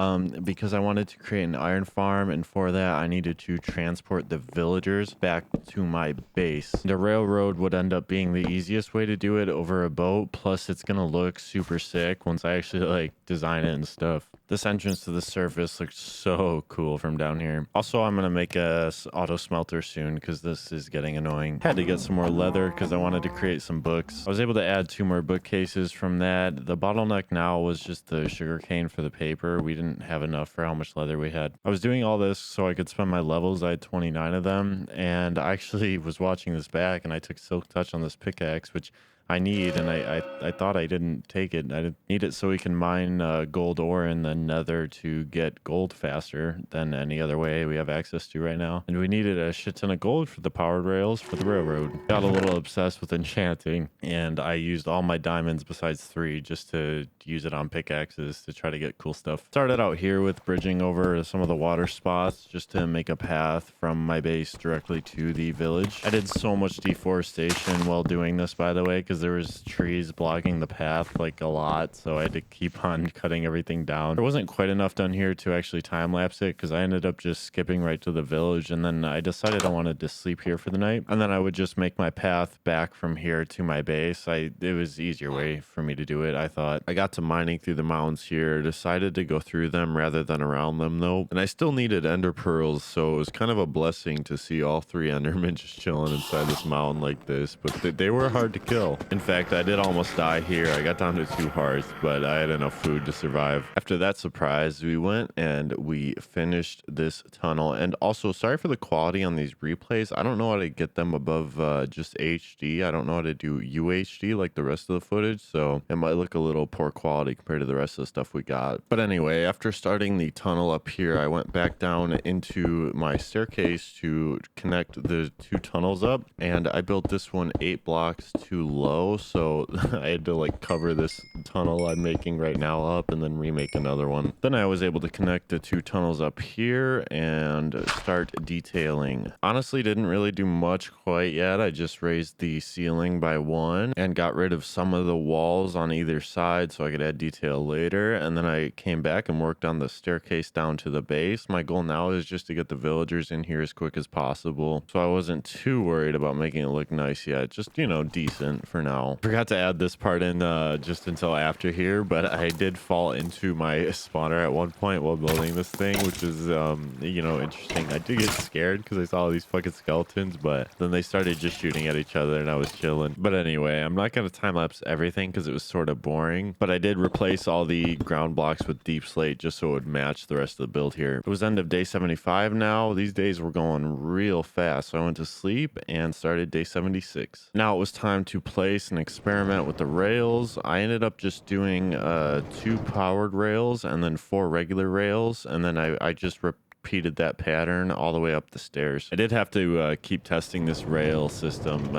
because I wanted to create an iron farm, and for that I needed to transport the villagers back to my base. The railroad would end up being the easiest way to do it over a boat, plus it's gonna look super sick once I actually like design it and stuff. This entrance to the surface looks so cool from down here. Also, I'm gonna make a auto smelter soon because this is getting annoying. Had to get some more leather because I wanted to create some books. I was able to add 2 more bookcases from that. The bottleneck now was just the sugarcane for the paper. We didn't have enough for how much leather we had. I was doing all this so I could spend my levels. I had 29 of them, and I actually was watching this back and I took silk touch on this pickaxe, which I need, and I thought I didn't take it. I didn't need it so we can mine gold ore in the nether to get gold faster than any other way we have access to right now. And we needed a shit ton of gold for the powered rails for the railroad. Got a little obsessed with enchanting, and I used all my diamonds besides 3 just to use it on pickaxes to try to get cool stuff. Started out here with bridging over some of the water spots just to make a path from my base directly to the village. I did so much deforestation while doing this, by the way, because there was trees blocking the path like a lot, so I had to keep on cutting everything down. There wasn't quite enough done here to actually time lapse it because I ended up just skipping right to the village, and then I decided I wanted to sleep here for the night, and then I would just make my path back from here to my base. It was easier way for me to do it, I thought. I got to mining through the mountains here, decided to go through them rather than around them though, and I still needed ender pearls, so it was kind of a blessing to see all 3 endermen just chilling inside this mountain like this, but they were hard to kill. In fact, I did almost die here. I got down to 2 hearts, but I had enough food to survive. After that surprise, we went and we finished this tunnel. And also, sorry for the quality on these replays. I don't know how to get them above just HD. I don't know how to do UHD like the rest of the footage, so it might look a little poor quality compared to the rest of the stuff we got. But anyway, after starting the tunnel up here, I went back down into my staircase to connect the 2 tunnels up, and I built this one 8 blocks too low, so I had to like cover this tunnel I'm making right now up and then remake another one. Then I was able to connect the 2 tunnels up here and start detailing. Honestly, didn't really do much quite yet. I just raised the ceiling by 1 and got rid of some of the walls on either side so I could add detail later, and then I came back and worked on the staircase down to the base. My goal now is just to get the villagers in here as quick as possible, so I wasn't too worried about making it look nice yet. Just, you know, decent for now. Forgot to add this part in just until after here, but I did fall into my spawner at one point while building this thing, which is you know, interesting. I did get scared because I saw all these fucking skeletons, but then they started just shooting at each other and I was chilling. But anyway, I'm not going to time lapse everything because it was sort of boring, but I did replace all the ground blocks with deep slate just so it would match the rest of the build here. It was end of day 75 now. These days were going real fast, so I went to sleep and started day 76. Now it was time to place and experiment with the rails. I ended up just doing 2 powered rails and then 4 regular rails, and then I just repeated that pattern all the way up the stairs. I did have to keep testing this rail system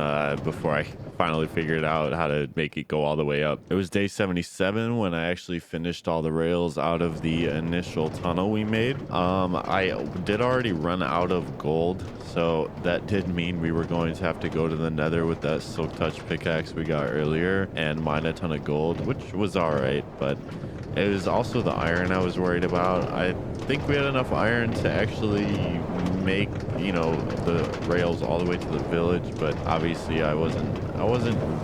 before I finally figured out how to make it go all the way up. It was day 77 when I actually finished all the rails out of the initial tunnel we made. I did already run out of gold, so that did mean we were going to have to go to the nether with that silk touch pickaxe we got earlier and mine a ton of gold, which was all right, but it was also the iron I was worried about. I think we had enough iron to actually make, you know, the rails all the way to the village, but obviously I wasn't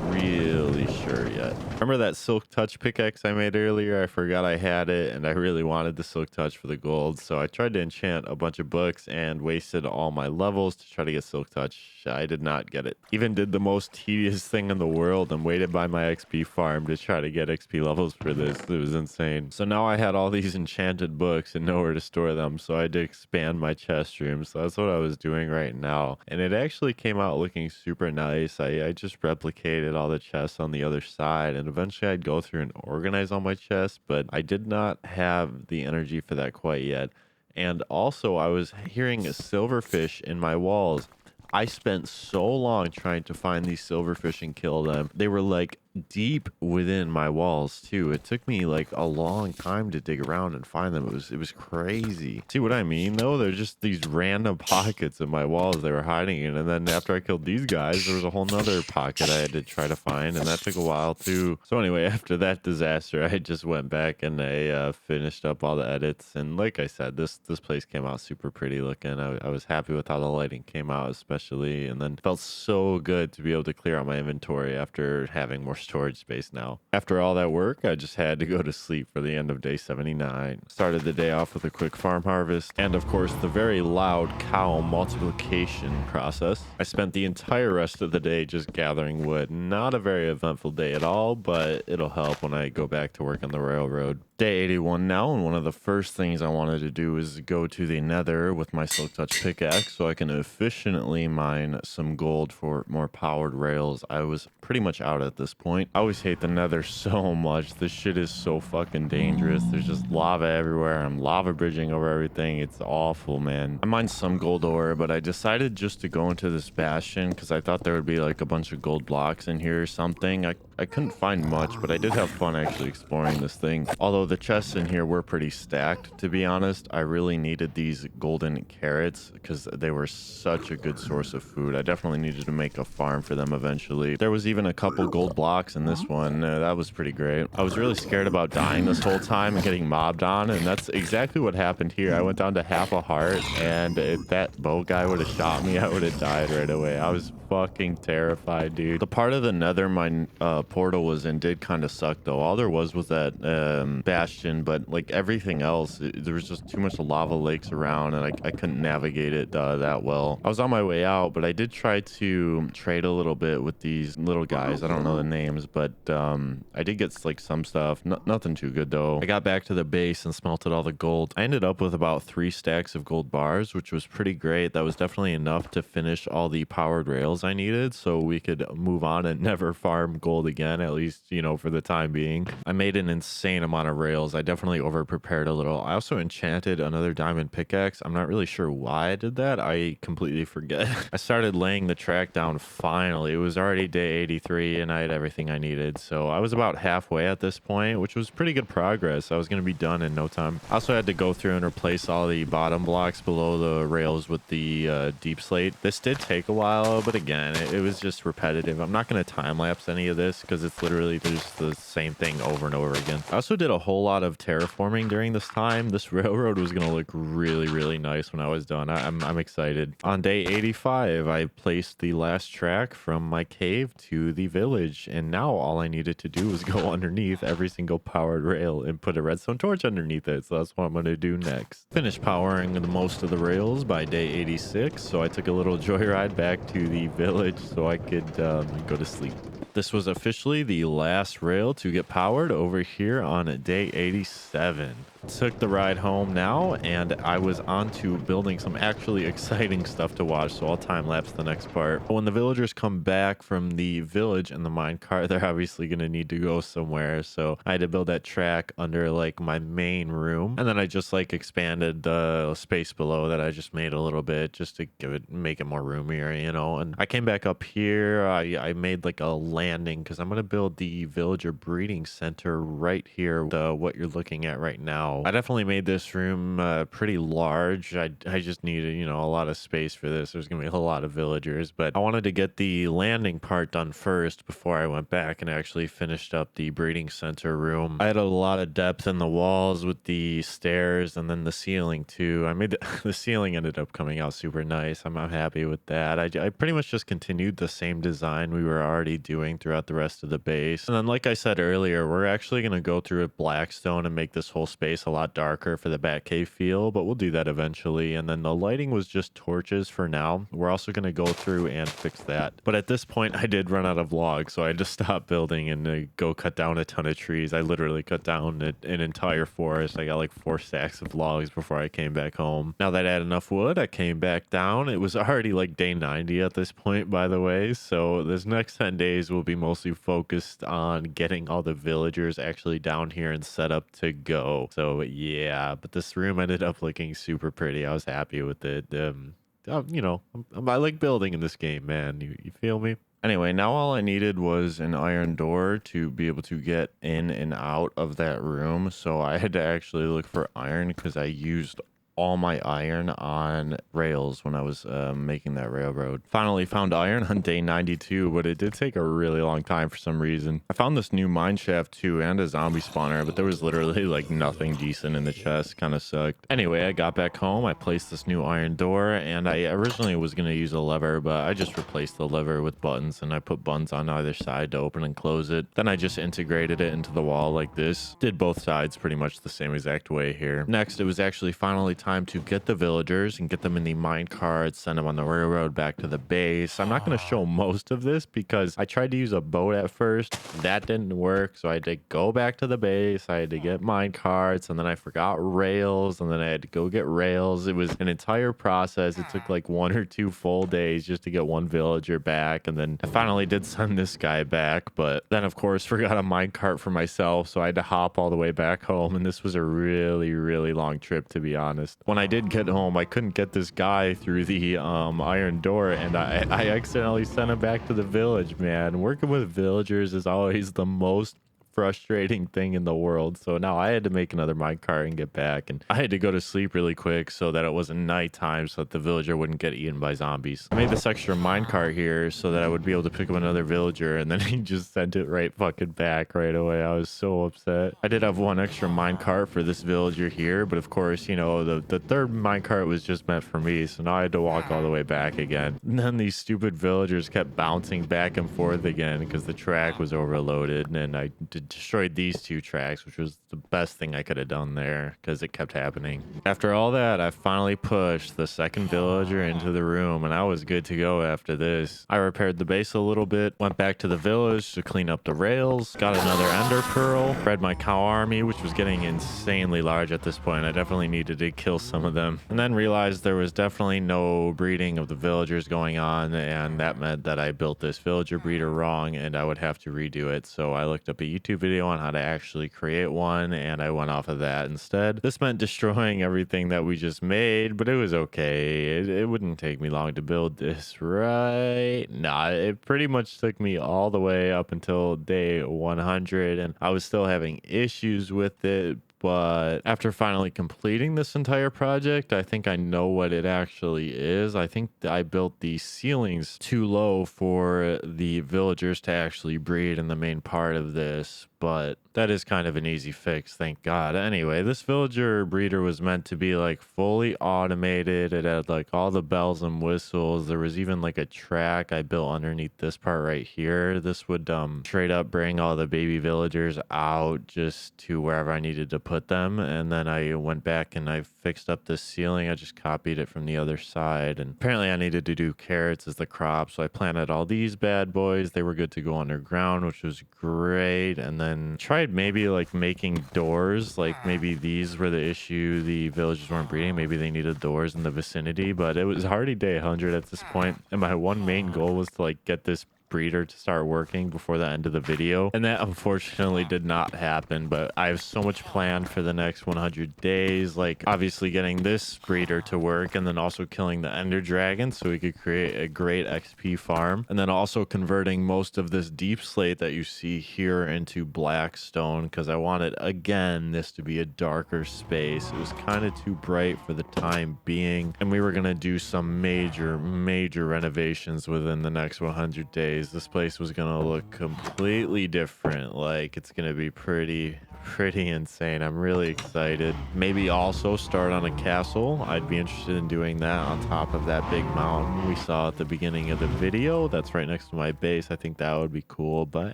really sure yet. Remember that silk touch pickaxe I made earlier? I forgot I had it and I really wanted the silk touch for the gold, so I tried to enchant a bunch of books and wasted all my levels to try to get silk touch. I did not get it. Even did the most tedious thing in the world and waited by my XP farm to try to get XP levels for this. It was insane. So now I had all these enchanted books and nowhere to store them, so I had to expand my chest room. So that's what I was doing right now, and it actually came out looking super nice. I just replicated all the chests on the other side, and eventually I'd go through and organize all my chests, but I did not have the energy for that quite yet. And also, I was hearing silverfish in my walls. I spent so long trying to find these silverfish and kill them. They were like deep within my walls too. It took me like a long time to dig around and find them. It was crazy. See what I mean though? They're just these random pockets in my walls they were hiding in. And then after I killed these guys, there was a whole nother pocket I had to try to find, and that took a while too. So anyway, after that disaster, I just went back and I finished up all the edits. And like I said, this place came out super pretty looking. I was happy with how the lighting came out, especially, and then felt so good to be able to clear out my inventory after having more storage space now. After all that work, I just had to go to sleep for the end of day 79. Started the day off with a quick farm harvest, and of course the very loud cow multiplication process. I spent the entire rest of the day just gathering wood. Not a very eventful day at all, but it'll help when I go back to work on the railroad. Day 81 now, and one of the first things I wanted to do is go to the Nether with my Silk Touch pickaxe so I can efficiently mine some gold for more powered rails. I was pretty much out at this point. I always hate the Nether so much. This shit is so fucking dangerous. There's just lava everywhere. I'm lava bridging over everything. It's awful, man. I mined some gold ore, but I decided just to go into this bastion because I thought there would be like a bunch of gold blocks in here or something. I couldn't find much, but I did have fun actually exploring this thing. Although the chests in here were pretty stacked, to be honest. I really needed these golden carrots because they were such a good source of food. I definitely needed to make a farm for them eventually. There was even a couple gold blocks in this one. That was pretty great. I was really scared about dying this whole time and getting mobbed on, and that's exactly what happened here. I went down to half a heart, and if that bow guy would have shot me, I would have died right away. I was fucking terrified, dude. The part of the Nether my portal was in did kind of suck though. All there was that bastion, but like everything else, there was just too much lava lakes around, and I couldn't navigate it that well. I was on my way out, but I did try to trade a little bit with these little guys. I don't know the names, but I did get like some stuff. Nothing too good though. I got back to the base and smelted all the gold. I ended up with about 3 stacks of gold bars, which was pretty great. That was definitely enough to finish all the powered rails I needed so we could move on and never farm gold again, at least, you know, for the time being. I made an insane amount of rails. I definitely over prepared a little. I also enchanted another diamond pickaxe. I'm not really sure why I did that. I completely forget. I started laying the track down finally. It was already day 83 and I had everything I needed. So I was about halfway at this point, which was pretty good progress. I was going to be done in no time. I also had to go through and replace all the bottom blocks below the rails with the deep slate. This did take a while, but again, it was just repetitive. I'm not going to time lapse any of this because it's literally just the same thing over and over again. I also did a whole lot of terraforming during this time. This railroad was going to look really, really nice when I was done. I'm excited. On day 85, I placed the last track from my cave to the village, and now all I needed to do was go underneath every single powered rail and put a redstone torch underneath it. So that's what I'm going to do next. Finished powering the most of the rails by day 86, so I took a little joyride back to the village so I could go to sleep. This was officially the last rail to get powered over here on day 87. Took the ride home now, and I was on to building some actually exciting stuff to watch, so I'll time lapse the next part. But when the villagers come back from the village in the minecart, they're obviously going to need to go somewhere, so I had to build that track under like my main room, and then I just like expanded the space below that I just made a little bit just to make it more roomier, you know. And I came back up here. I made like a landing because I'm going to build the villager breeding center right here, what you're looking at right now. I definitely made this room pretty large. I just needed, you know, a lot of space for this. There's gonna be a lot of villagers, but I wanted to get the landing part done first before I went back and actually finished up the breeding center room. I had a lot of depth in the walls with the stairs and then the ceiling too. I made the ceiling ended up coming out super nice. I'm happy with that. I pretty much just continued the same design we were already doing throughout the rest of the base. And then like I said earlier, we're actually gonna go through with Blackstone and make this whole space a lot darker for the Batcave feel, but we'll do that eventually. And then the lighting was just torches for now. We're also going to go through and fix that. But at this point, I did run out of logs, so I just stopped building and go cut down a ton of trees. I literally cut down an entire forest. I got like 4 stacks of logs before I came back home. Now that I had enough wood, I came back down. It was already like day 90 at this point, by the way. So this next 10 days will be mostly focused on getting all the villagers actually down here and set up to go. So So yeah, but this room ended up looking super pretty. I was happy with it. You know, I like building in this game, man. You feel me? Anyway, now all I needed was an iron door to be able to get in and out of that room. So I had to actually look for iron because I used all my iron on rails when I was making that railroad. Finally found iron on day 92, but it did take a really long time for some reason. I found this new mine shaft too and a zombie spawner, but there was literally like nothing decent in the chest. Kind of sucked. Anyway, I got back home. I placed this new iron door, and I originally was going to use a lever, but I just replaced the lever with buttons, and I put buttons on either side to open and close it. Then I just integrated it into the wall like this. Did both sides pretty much the same exact way here. Next, it was actually finally time to get the villagers and get them in the mine carts, send them on the railroad back to the base. I'm not going to show most of this because I tried to use a boat at first. That didn't work, so I had to go back to the base. I had to get mine carts, and then I forgot rails, and then I had to go get rails. It was an entire process. It took like 1 or 2 full days just to get one villager back, and then I finally did send this guy back, but then of course forgot a mine cart for myself, so I had to hop all the way back home, and this was a really long trip, to be honest. When I did get home, I couldn't get this guy through the iron door, and I accidentally sent him back to the village, man. Working with villagers is always the most frustrating thing in the world. So now I had to make another minecart and get back, and I had to go to sleep really quick so that it wasn't nighttime, so that the villager wouldn't get eaten by zombies. I made this extra minecart here so that I would be able to pick up another villager, and then he just sent it right fucking back right away. I was so upset. I did have one extra minecart for this villager here, but of course, you know, the third minecart was just meant for me, so now I had to walk all the way back again. And then these stupid villagers kept bouncing back and forth again because the track was overloaded, and I destroyed these 2 tracks, which was the best thing I could have done there because it kept happening. After all that, I finally pushed the second villager into the room, and I was good to go after this. I repaired the base a little bit, went back to the village to clean up the rails, got another ender pearl, bred my cow army, which was getting insanely large at this point. I definitely needed to kill some of them, and then realized there was definitely no breeding of the villagers going on, and that meant that I built this villager breeder wrong, and I would have to redo it. So I looked up a YouTube video on how to actually create one, and I went off of that instead. This meant destroying everything that we just made, but it was okay. It wouldn't take me long to build this, right? Nah, it pretty much took me all the way up until day 100, and I was still having issues with it. But after finally completing this entire project, I think I know what it actually is. I think I built the ceilings too low for the villagers to actually breed in the main part of this, but that is kind of an easy fix, thank God. Anyway, this villager breeder was meant to be like fully automated. It had like all the bells and whistles. There was even like a track I built underneath this part right here. This would straight up bring all the baby villagers out just to wherever I needed to put them. And then I went back and I fixed up this ceiling. I just copied it from the other side, and apparently I needed to do carrots as the crop, so I planted all these bad boys. They were good to go underground, which was great. And then tried maybe like making doors, like maybe these were the issue. The villagers weren't breeding, maybe they needed doors in the vicinity, but it was already day 100 at this point, and my one main goal was to like get this breeder to start working before the end of the video, and that unfortunately did not happen. But I have so much planned for the next 100 days, like obviously getting this breeder to work, and then also killing the ender dragon so we could create a great XP farm, and then also converting most of this deep slate that you see here into black stone, because I wanted again this to be a darker space. It was kind of too bright for the time being, and we were going to do some major renovations within the next 100 days. This place was gonna look completely different. Like, it's gonna be pretty insane. I'm really excited. Maybe also start on a castle. I'd be interested in doing that on top of that big mountain we saw at the beginning of the video. That's right next to my base. I think that would be cool. But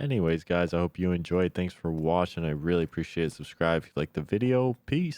anyways, guys, I hope you enjoyed. Thanks for watching. I really appreciate it. Subscribe if you like the video. Peace.